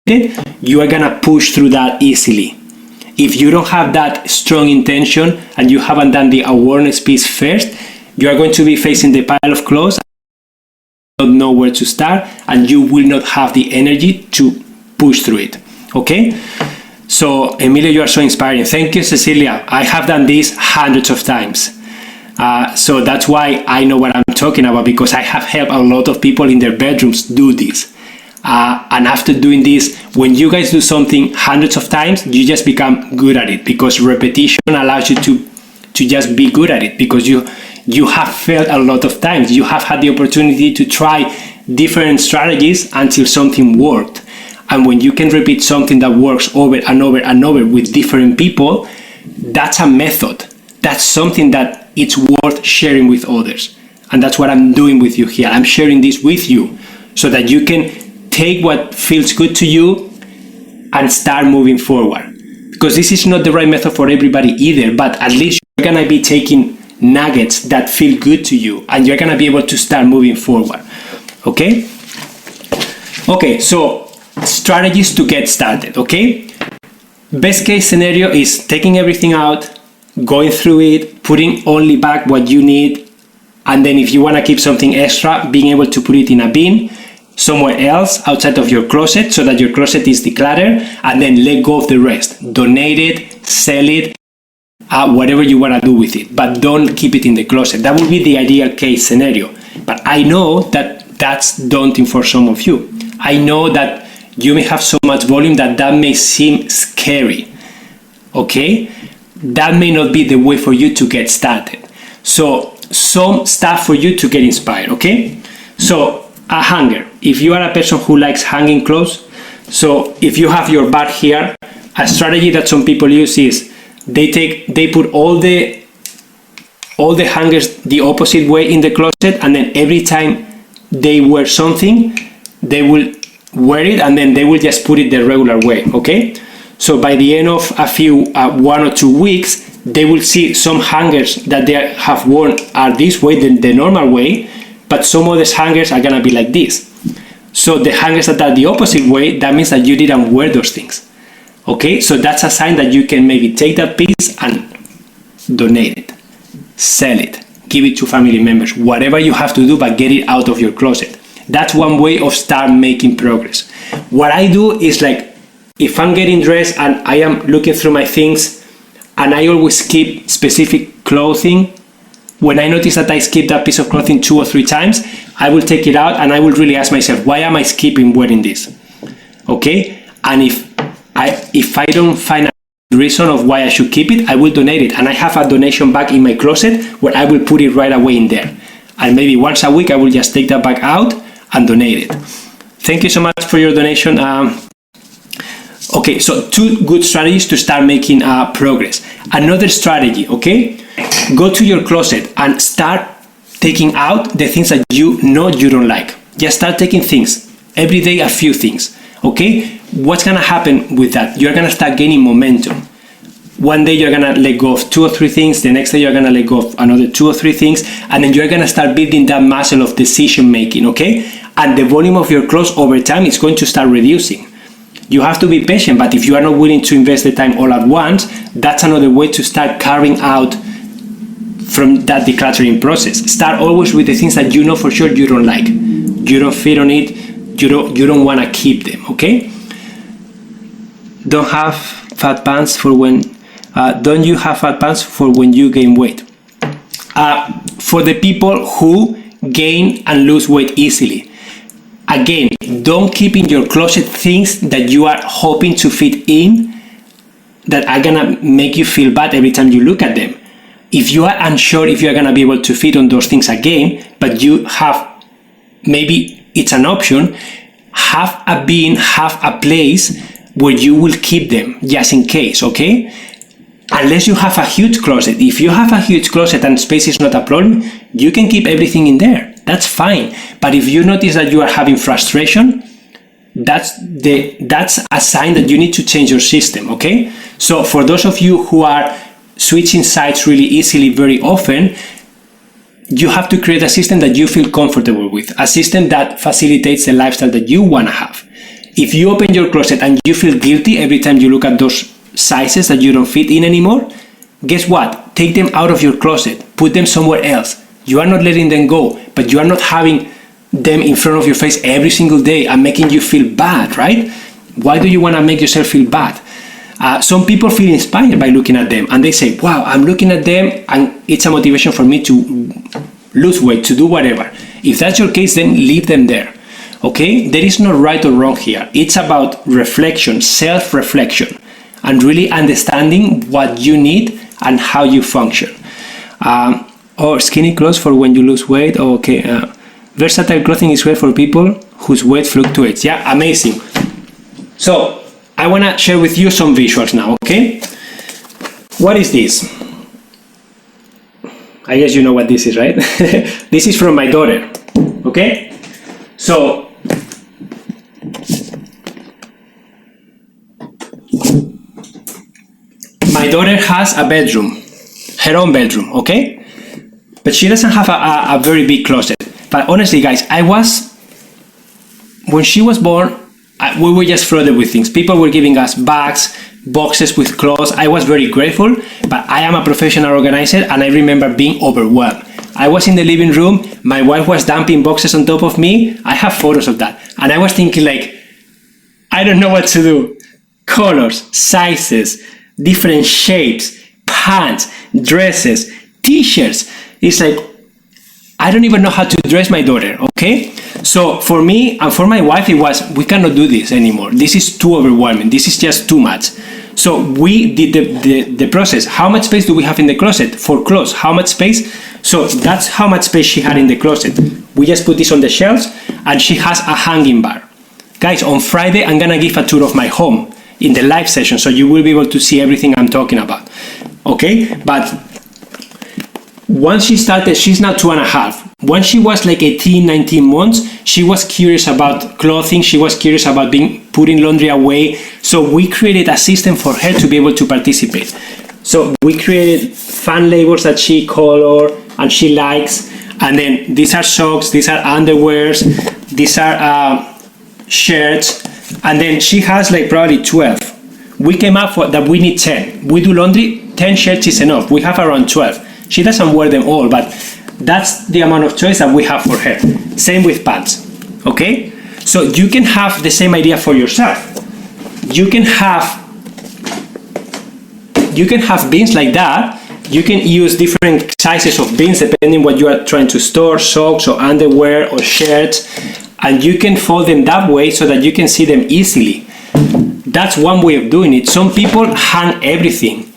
motivated, you are going to push through that easily. If you don't have that strong intention and you haven't done the awareness piece first, you are going to be facing the pile of clothes, not know where to start, and you will not have the energy to push through it. Okay? So, Emilio, you are so inspiring. Thank you, Cecilia. I have done this hundreds of times. So that's why I know what I'm talking about, because I have helped a lot of people in their bedrooms do this. And after doing this, when you guys do something hundreds of times, you just become good at it, because repetition allows you to just be good at it, because you have failed a lot of times. You have had the opportunity to try different strategies until something worked. And when you can repeat something that works over and over and over with different people, that's a method. That's something that it's worth sharing with others. And that's what I'm doing with you here. I'm sharing this with you so that you can take what feels good to you and start moving forward. Because this is not the right method for everybody either, but at least you're going to be taking nuggets that feel good to you and you're going to be able to start moving forward. Okay? Okay, so strategies to get started, okay? Best case scenario is taking everything out, going through it, putting only back what you need, and then if you want to keep something extra, being able to put it in a bin somewhere else outside of your closet so that your closet is decluttered, and then let go of the rest. Donate it, sell it, whatever you want to do with it, but don't keep it in the closet. That would be the ideal case scenario. But I know that that's daunting for some of you. I know that you may have so much volume that may seem scary, okay? That may not be the way for you to get started. So, some stuff for you to get inspired, okay? So, a hanger. If you are a person who likes hanging clothes, so if you have your bag here, a strategy that some people use is they put all the hangers the opposite way in the closet, and then every time they wear something, they will wear it and then they will just put it the regular way, okay? So by the end of a few 1 or 2 weeks, they will see some hangers that they have worn are this way, the normal way, but some of these hangers are gonna be like this. So the hangers that are the opposite way, that means that you didn't wear those things, okay? So that's a sign that you can maybe take that piece and donate it, sell it, give it to family members, whatever you have to do, but get it out of your closet. That's one way of start making progress. What I do is, like, if I'm getting dressed and I am looking through my things and I always skip specific clothing, when I notice that I skip that piece of clothing 2 or 3 times, I will take it out and I will really ask myself, why am I skipping wearing this? Okay? And if I don't find a reason of why I should keep it, I will donate it. And I have a donation bag in my closet where I will put it right away in there. And maybe once a week I will just take that bag out and donate it. Thank you so much for your donation. Okay, so 2 good strategies to start making progress. Another strategy, okay? Go to your closet and start taking out the things that you know you don't like. Just start taking things. Every day a few things, okay? What's gonna happen with that? You're gonna start gaining momentum. One day you're gonna let go of 2 or 3 things, the next day you're gonna let go of another 2 or 3 things, and then you're gonna start building that muscle of decision making, okay? And the volume of your clothes over time is going to start reducing. You have to be patient, but if you are not willing to invest the time all at once, that's another way to start carving out from that decluttering process. Start always with the things that you know for sure you don't like. You don't fit on it, you don't want to keep them, okay? Don't you have fat pants for when you gain weight? For the people who gain and lose weight easily. Again, don't keep in your closet things that you are hoping to fit in that are gonna make you feel bad every time you look at them. If you are unsure if you're gonna be able to fit on those things again, but you have, maybe it's an option, have a bin, have a place where you will keep them just in case, okay? Unless you have a huge closet. If you have a huge closet and space is not a problem, you can keep everything in there. That's fine. But if you notice that you are having frustration, that's a sign that you need to change your system, okay? So for those of you who are switching sites really easily very often, you have to create a system that you feel comfortable with, a system that facilitates the lifestyle that you want to have. If you open your closet and you feel guilty every time you look at those sizes that you don't fit in anymore, guess what? Take them out of your closet, put them somewhere else. You are not letting them go, but you are not having them in front of your face every single day and making you feel bad, right? Why do you want to make yourself feel bad? Some people feel inspired by looking at them and they say, wow, I'm looking at them and it's a motivation for me to lose weight, to do whatever. If that's your case, then leave them there, okay? There is no right or wrong here. It's about reflection, self-reflection, and really understanding what you need and how you function. Or skinny clothes for when you lose weight. Okay. Versatile clothing is great for people whose weight fluctuates. Yeah, amazing. So I want to share with you some visuals now, okay? What is this? I guess you know what this is, right? This is from my daughter, okay? So my daughter has a bedroom, her own bedroom, okay? But she doesn't have a very big closet. But honestly, guys, when she was born, we were just flooded with things. People were giving us bags, boxes with clothes. I was very grateful, but I am a professional organizer and I remember being overwhelmed. I was in the living room, my wife was dumping boxes on top of me. I have photos of that. And I was thinking like, I don't know what to do. Colors, sizes, different shapes, pants, dresses, t-shirts. It's like, I don't even know how to dress my daughter, okay? So for me and for my wife, it was, we cannot do this anymore. This is too overwhelming. This is just too much. So we did the process. How much space do we have in the closet for clothes? How much space? So that's how much space she had in the closet. We just put this on the shelves and she has a hanging bar. Guys, on Friday, I'm gonna give a tour of my home in the live session, so you will be able to see everything I'm talking about, okay? But once she started, she's now 2.5. When she was like 18, 19 months, she was curious about clothing. She was curious about putting laundry away. So we created a system for her to be able to participate. So we created fun labels that she color and she likes. And then these are socks, these are underwears, these are shirts. And then she has like probably 12. We came up with that we need 10. We do laundry, 10 shirts is enough. We have around 12. She doesn't wear them all, but that's the amount of choice that we have for her. Same with pants, okay? So you can have the same idea for yourself. You can have bins like that. You can use different sizes of bins depending what you are trying to store, socks or underwear or shirts, and you can fold them that way so that you can see them easily. That's one way of doing it. Some people hang everything,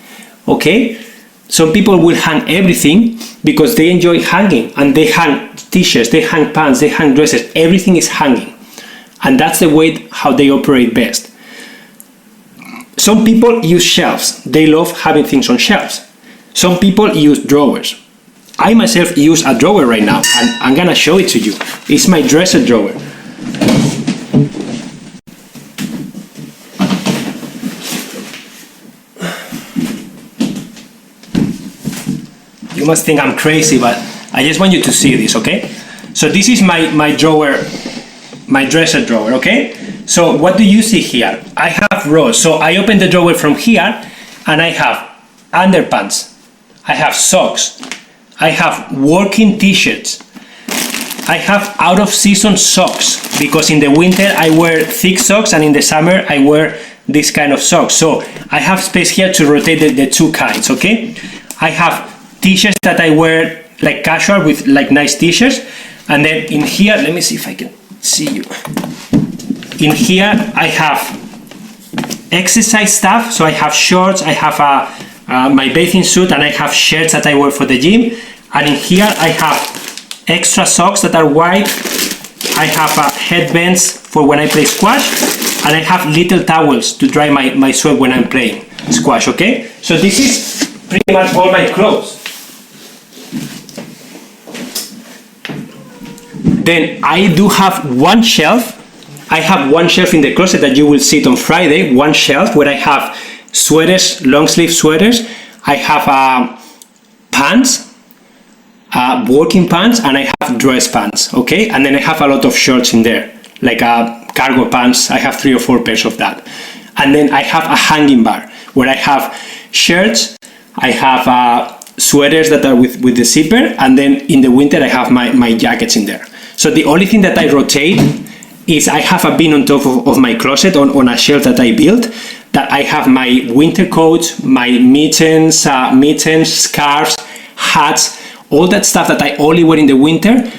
okay? Some people will hang everything because they enjoy hanging, and they hang t-shirts, they hang pants, they hang dresses, everything is hanging. And that's the way how they operate best. Some people use shelves. They love having things on shelves. Some people use drawers. I myself use a drawer right now, and I'm gonna show it to you. It's my dresser drawer. You must think I'm crazy, but I just want you to see this, okay? So this is my drawer, my dresser drawer, okay? So what do you see here? I have rows. So I open the drawer from here and I have underpants, I have socks, I have working t-shirts, I have out of season socks, because in the winter I wear thick socks and in the summer I wear this kind of socks. So I have space here to rotate the two kinds, okay? I have t-shirts that I wear like casual with like nice t-shirts, and then in here, let me see if I can see you. In here I have exercise stuff. So I have shorts, I have my bathing suit, and I have shirts that I wear for the gym. And in here I have extra socks that are white. I have headbands for when I play squash, and I have little towels to dry my sweat when I'm playing squash, okay? So this is pretty much all my clothes. Then I do have one shelf. I have one shelf in the closet that you will see it on Friday, one shelf where I have sweaters, long sleeve sweaters. I have pants, working pants, and I have dress pants, okay? And then I have a lot of shorts in there, like cargo pants. I have 3 or 4 pairs of that. And then I have a hanging bar where I have shirts, I have sweaters that are with the zipper, and then in the winter I have my jackets in there. So the only thing that I rotate is I have a bin on top of my closet on a shelf that I built, that I have my winter coats, my mittens, scarves, hats, all that stuff that I only wear in the winter.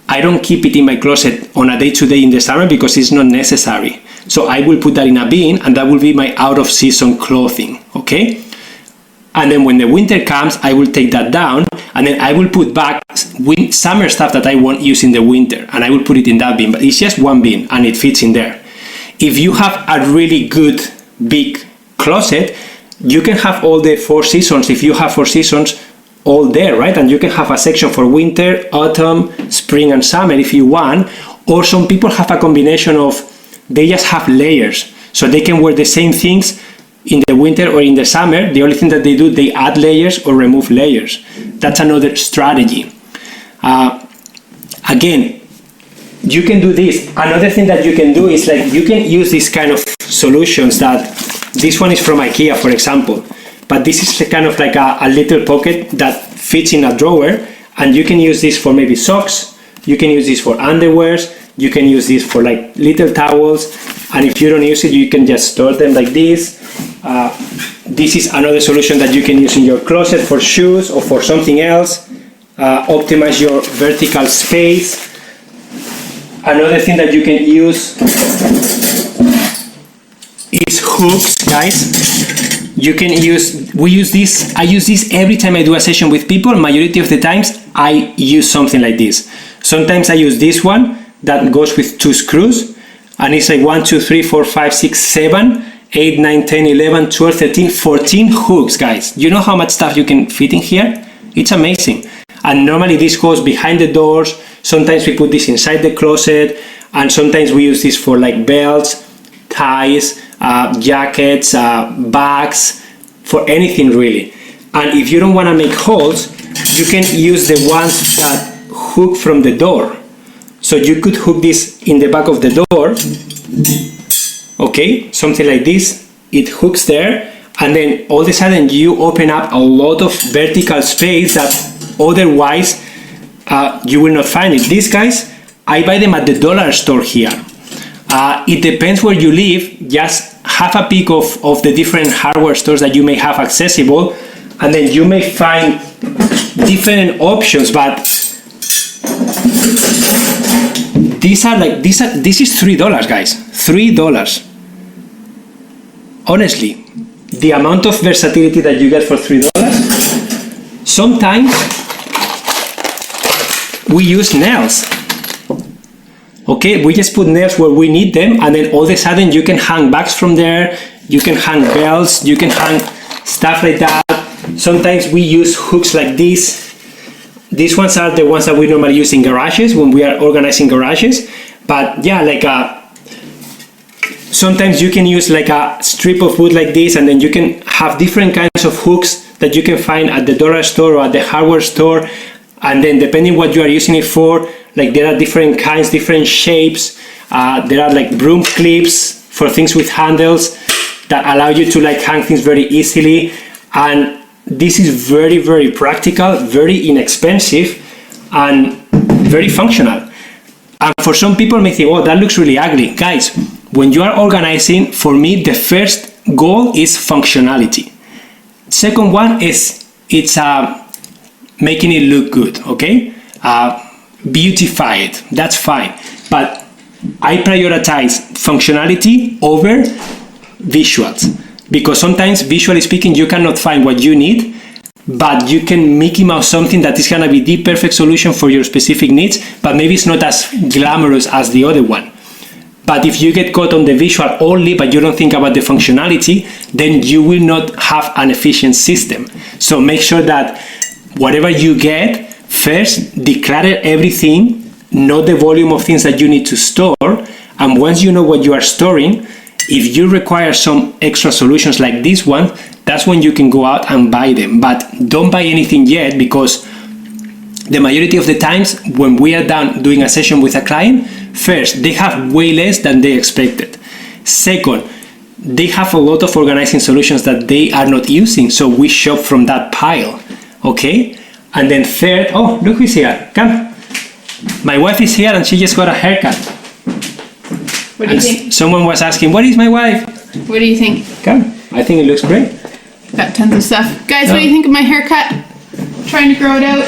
I don't keep it in my closet on a day-to-day in the summer because it's not necessary. So I will put that in a bin, and that will be my out-of-season clothing, okay? And then when the winter comes, I will take that down, and then I will put back summer stuff that I won't use in the winter, and I will put it in that bin. But it's just one bin, and it fits in there. If you have a really good big closet, you can have all the 4 seasons, if you have 4 seasons, all there, right? And you can have a section for winter, autumn, spring, and summer if you want. Or some people have a combination of, they just have layers, so they can wear the same things in the winter or in the summer. The only thing that they do, they add layers or remove layers. That's another strategy. Again, you can do this. Another thing that you can do is, like, you can use these kind of solutions. That this one is from IKEA, for example, but this is kind of like a little pocket that fits in a drawer, and you can use this for maybe socks, you can use this for underwears, you can use this for like little towels, and if you don't use it, you can just store them like this. This is another solution that you can use in your closet for shoes or for something else. Optimize your vertical space. Another thing that you can use is hooks, guys. You can use, I use this every time I do a session with people. Majority of the times I use something like this. Sometimes I use this one that goes with 2 screws, and it's like 1, 2, 3, 4, 5, 6, 7, 8, 9, 10, 11, 12, 13, 14 hooks, guys. You know how much stuff you can fit in here? It's amazing. And normally this goes behind the doors. Sometimes we put this inside the closet, and sometimes we use this for like belts, ties, jackets, bags, for anything really. And if you don't want to make holes, you can use the ones that hook from the door. So you could hook this in the back of the door, okay, something like this. It hooks there, and then all of a sudden you open up a lot of vertical space that otherwise you will not find it. These guys, I buy them at the dollar store here. It depends where you live. Just have a peek of the different hardware stores that you may have accessible, and then you may find different options. But this is $3, guys. $3. Honestly, the amount of versatility that you get for $3. Sometimes we use nails. Okay, we just put nails where we need them, and then all of a sudden you can hang bags from there, you can hang belts, you can hang stuff like that. Sometimes we use hooks like this. These ones are the ones that we normally use in garages when we are organizing garages. But yeah, like sometimes you can use like a strip of wood like this, and then you can have different kinds of hooks that you can find at the dollar store or at the hardware store. And then depending what you are using it for, like there are different kinds, different shapes. There are like broom clips for things with handles that allow you to like hang things very easily. And this is very, very practical, very inexpensive, and very functional. And for some people may think, oh, that looks really ugly. Guys, when you are organizing, for me, the first goal is functionality. Second one is it's making it look good, okay? Beautify it, that's fine. But I prioritize functionality over visuals, because sometimes, visually speaking, you cannot find what you need, but you can Mickey Mouse something that is going to be the perfect solution for your specific needs, but maybe it's not as glamorous as the other one. But if you get caught on the visual only, but you don't think about the functionality, then you will not have an efficient system. So make sure that whatever you get, first declutter everything, know the volume of things that you need to store, and once you know what you are storing, if you require some extra solutions like this one, that's when you can go out and buy them. But don't buy anything yet, because the majority of the times when we are done doing a session with a client, first, they have way less than they expected. Second, they have a lot of organizing solutions that they are not using, so we shop from that pile, okay? And then third, oh, look who's here, come. My wife is here and she just got a haircut. What do you think? Someone was asking, what is my wife? What do you think? Come, I think it looks great. Got tons of stuff. Guys, what do you think of my haircut? Trying to grow it out.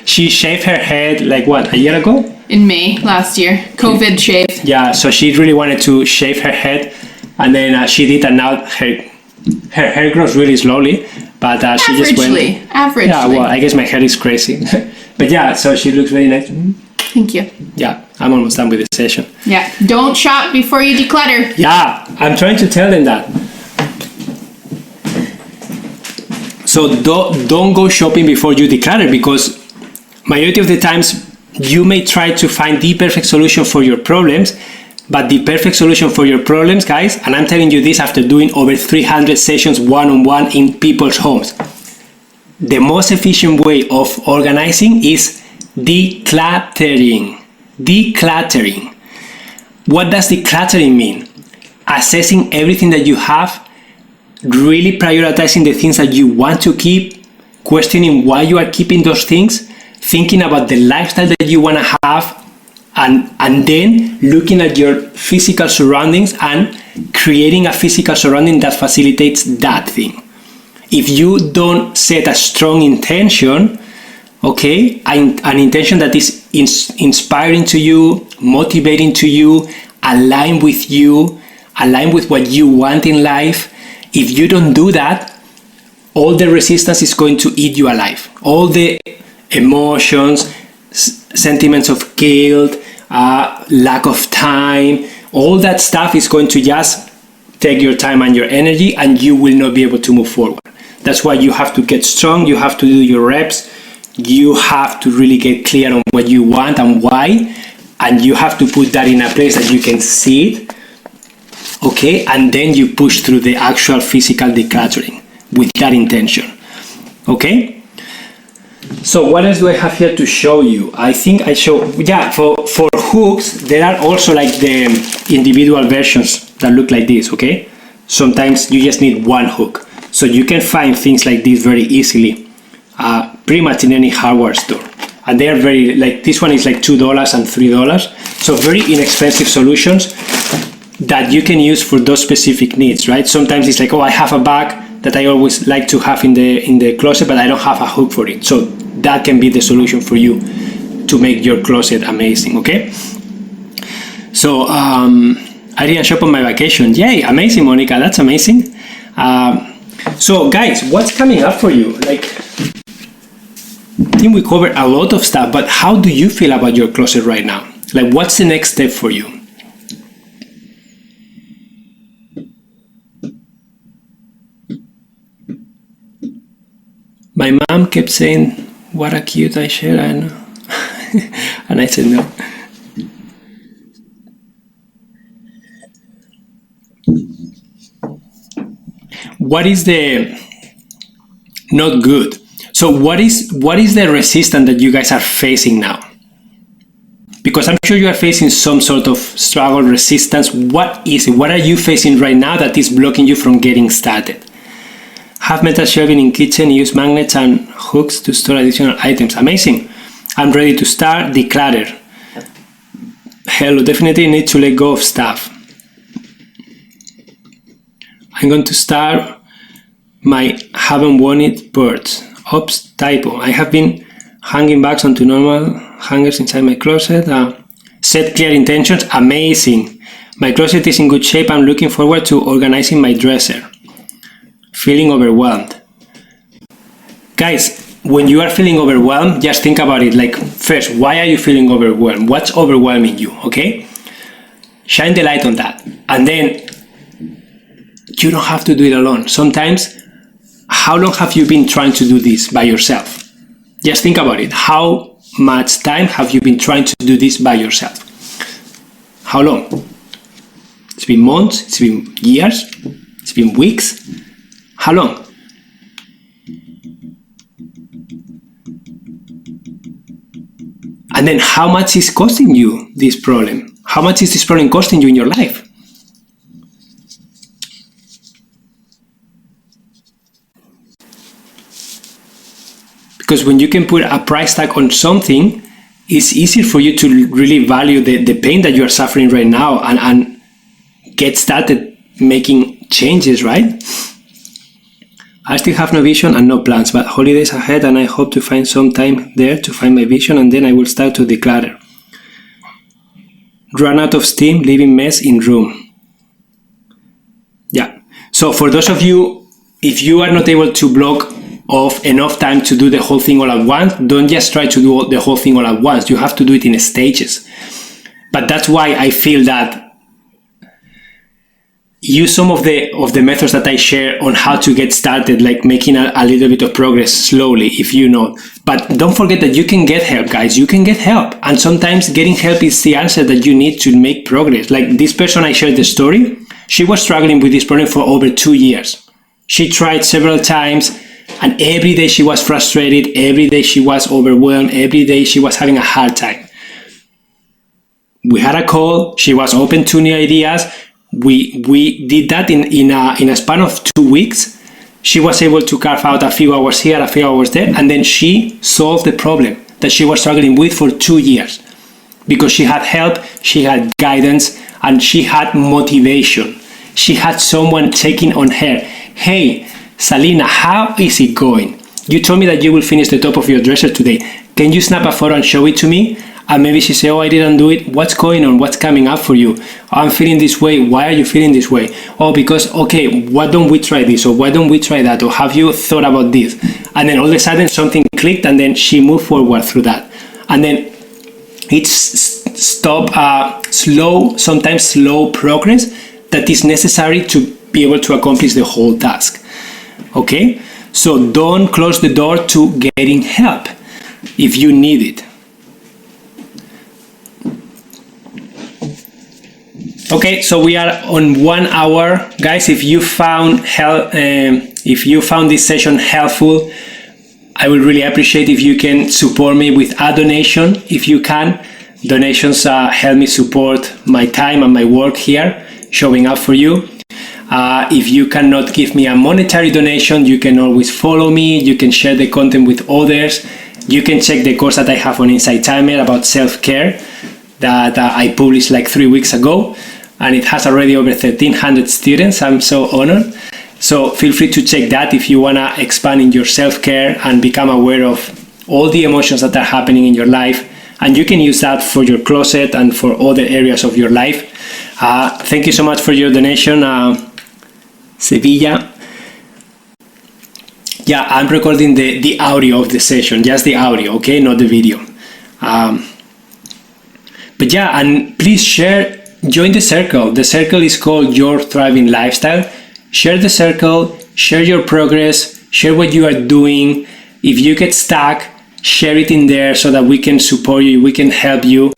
She shaved her head like what, a year ago? In May last year. COVID shave. Yeah, so she really wanted to shave her head, and then she did, and now her hair grows really slowly, but she just went... Averagely. Yeah, well, I guess my hair is crazy. But yeah, so she looks very nice. Thank you. Yeah, I'm almost done with the session. Yeah, don't shop before you declutter. Yeah, I'm trying to tell them that. So don't go shopping before you declutter, because majority of the times you may try to find the perfect solution for your problems, but the perfect solution for your problems, guys, and I'm telling you this after doing over 300 sessions one-on-one in people's homes, the most efficient way of organizing is decluttering. Decluttering. What does decluttering mean? Assessing everything that you have, really prioritizing the things that you want to keep, questioning why you are keeping those things, thinking about the lifestyle that you want to have, and then looking at your physical surroundings and creating a physical surrounding that facilitates that thing. If you don't set a strong intention, okay, an intention that is inspiring to you, motivating to you, aligned with what you want in life, if you don't do that, all the resistance is going to eat you alive. All the emotions, sentiments of guilt, lack of time, all that stuff is going to just take your time and your energy, and you will not be able to move forward. That's why you have to get strong, you have to do your reps, you have to really get clear on what you want and why, and you have to put that in a place that you can see it, okay, and then you push through the actual physical decluttering with that intention, okay? So what else do I have here to show you? I think I show, yeah, for hooks, there are also like the individual versions that look like this, okay? Sometimes you just need one hook. So you can find things like this very easily, pretty much in any hardware store. And they are very, like this one is like $2 and $3. So very inexpensive solutions that you can use for those specific needs, right? Sometimes it's like, oh, I have a bag that I always like to have in the closet, but I don't have a hook for it. So that can be the solution for you to make your closet amazing, okay? So I didn't shop on my vacation. Yay, amazing, Monica, that's amazing. So guys, what's coming up for you? Like, I think we covered a lot of stuff, but how do you feel about your closet right now? Like, what's the next step for you? My mom kept saying, what a cute eyeshadow, I know. And I said no. What is the not good? So what is the resistance that you guys are facing now? Because I'm sure you are facing some sort of struggle, resistance. What is it? What are you facing right now that is blocking you from getting started? Have metal shelving in kitchen, use magnets and hooks to store additional items. Amazing. I'm ready to start. Declutter. Hello, definitely need to let go of stuff. I'm going to start my haven't worn it birds. Oops, typo. I have been hanging bags onto normal hangers inside my closet. Set clear intentions. Amazing. My closet is in good shape. I'm looking forward to organizing my dresser. Feeling overwhelmed. Guys, when you are feeling overwhelmed, just think about it. Like, first, why are you feeling overwhelmed? What's overwhelming you, okay? Shine the light on that. And then, you don't have to do it alone. Sometimes, how long have you been trying to do this by yourself? Just think about it. How much time have you been trying to do this by yourself? How long? It's been months, it's been years, it's been weeks. How long? And then how much is costing you this problem? How much is this problem costing you in your life? Because when you can put a price tag on something, it's easier for you to really value the pain that you are suffering right now and get started making changes, right? I still have no vision and no plans, but holidays ahead and I hope to find some time there to find my vision, and then I will start to declutter. Run out of steam, leaving mess in room. Yeah. So for those of you, if you are not able to block off enough time to do the whole thing all at once, don't just try to do the whole thing all at once. You have to do it in stages. But that's why I feel that use some of the methods that I share on how to get started, like making a little bit of progress slowly, if you know. But don't forget that you can get help, guys. You can get help. And sometimes getting help is the answer that you need to make progress. Like this person I shared the story, she was struggling with this problem for over 2 years. She tried several times, and every day she was frustrated, every day she was overwhelmed, every day she was having a hard time. We had a call, she was open to new ideas. We did that in a span of 2 weeks. She was able to carve out a few hours here, a few hours there, and then she solved the problem that she was struggling with for 2 years. Because she had help, she had guidance, and she had motivation. She had someone checking on her. Hey, Salina, how is it going? You told me that you will finish the top of your dresser today. Can you snap a photo and show it to me? And maybe she said, oh, I didn't do it. What's going on? What's coming up for you? Oh, I'm feeling this way. Why are you feeling this way? Oh, because, okay, why don't we try this? Or why don't we try that? Or have you thought about this? And then all of a sudden something clicked, and then she moved forward through that. And then it's sometimes slow progress that is necessary to be able to accomplish the whole task. Okay? So don't close the door to getting help if you need it. Okay, so we are on 1 hour, guys. If you found this session helpful, I would really appreciate if you can support me with a donation. If you can, donations help me support my time and my work here, showing up for you. If you cannot give me a monetary donation, you can always follow me. You can share the content with others. You can check the course that I have on Inside Timer about self-care that I published like 3 weeks ago. And it has already over 1,300 students. I'm so honored. So feel free to check that if you want to expand in your self-care and become aware of all the emotions that are happening in your life. And you can use that for your closet and for other areas of your life. Thank you so much for your donation, Sevilla. Yeah, I'm recording the audio of the session, just the audio, okay, not the video. But yeah, and please join the circle. The circle is called Your Thriving Lifestyle. Share the circle, share your progress, share what you are doing. If you get stuck, share it in there so that we can support you, we can help you.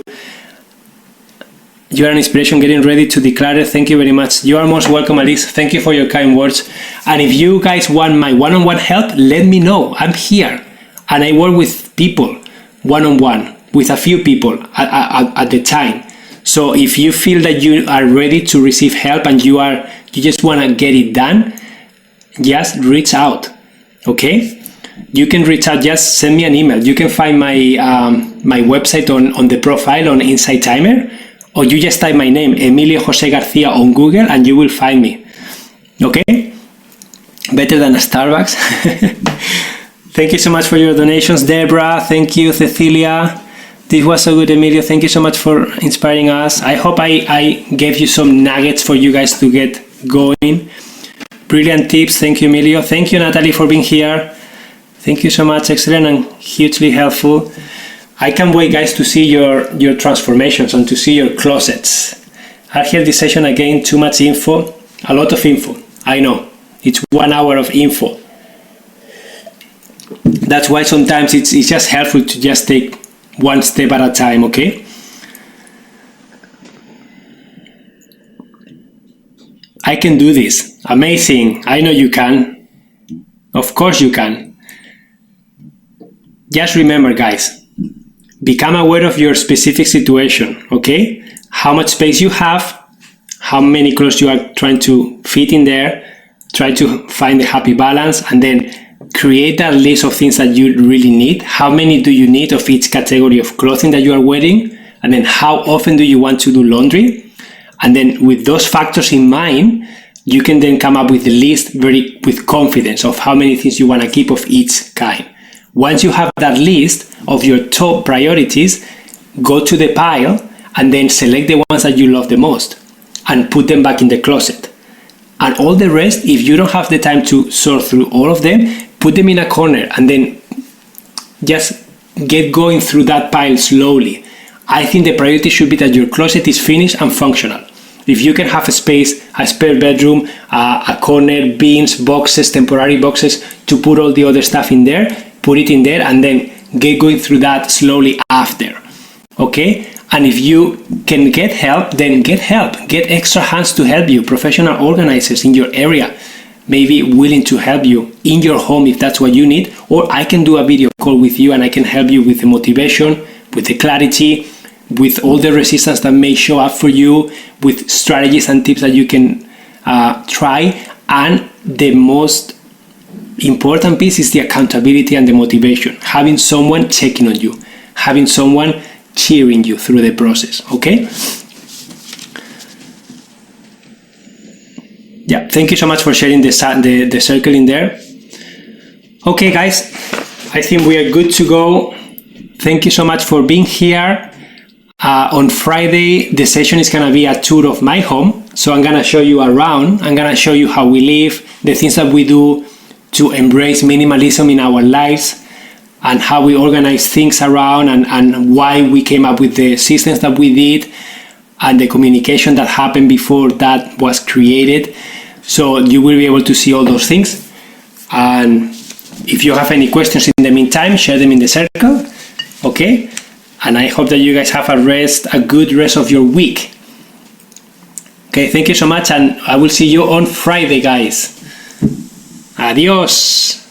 You are an inspiration getting ready to declare. Thank you very much. You are most welcome, Alice. Thank you for your kind words. And if you guys want my one-on-one help, let me know. I'm here. And I work with people one-on-one, with a few people at the time. So if you feel that you are ready to receive help and you just want to get it done, just reach out. Okay? You can reach out, just send me an email. You can find my website on the profile on Inside Timer, or you just type my name, Emilio Jose Garcia, on Google, and you will find me. Okay? Better than a Starbucks. Thank you so much for your donations, Deborah. Thank you, Cecilia. This was so good, Emilio. Thank you so much for inspiring us. I hope I gave you some nuggets for you guys to get going. Brilliant tips. Thank you, Emilio. Thank you, Natalie, for being here. Thank you so much. Excellent and hugely helpful. I can't wait, guys, to see your transformations and to see your closets. I'll hear this session again. Too much info. A lot of info. I know. It's 1 hour of info. That's why sometimes it's just helpful to just take one step at a time, okay? I can do this. Amazing. I know you can. Of course you can. Just remember, guys, become aware of your specific situation, okay? How much space you have, how many clothes you are trying to fit in there, try to find the happy balance, and then create that list of things that you really need. How many do you need of each category of clothing that you are wearing? And then how often do you want to do laundry? And then with those factors in mind, you can then come up with a list with confidence of how many things you want to keep of each kind. Once you have that list of your top priorities, go to the pile and then select the ones that you love the most and put them back in the closet. And all the rest, if you don't have the time to sort through all of them, put them in a corner and then just get going through that pile slowly. I think the priority should be that your closet is finished and functional. If you can have a space, a spare bedroom, a corner, bins, boxes, temporary boxes to put all the other stuff in there, put it in there and then get going through that slowly after. Okay? And if you can get help, then get help. Get extra hands to help you, professional organizers in your area, maybe willing to help you in your home if that's what you need, or I can do a video call with you and I can help you with the motivation, with the clarity, with all the resistance that may show up for you, with strategies and tips that you can try. And the most important piece is the accountability and the motivation. Having someone checking on you, having someone cheering you through the process, okay? Yeah, thank you so much for sharing the circle in there. Okay, guys, I think we are good to go. Thank you so much for being here. On Friday, the session is going to be a tour of my home. So I'm going to show you around. I'm going to show you how we live, the things that we do to embrace minimalism in our lives, and how we organize things around, and why we came up with the systems that we did, and the communication that happened before that was created. So you will be able to see all those things. And if you have any questions in the meantime, share them in the circle. Okay? And I hope that you guys have a good rest of your week. Okay, thank you so much, and I will see you on Friday, guys. Adios.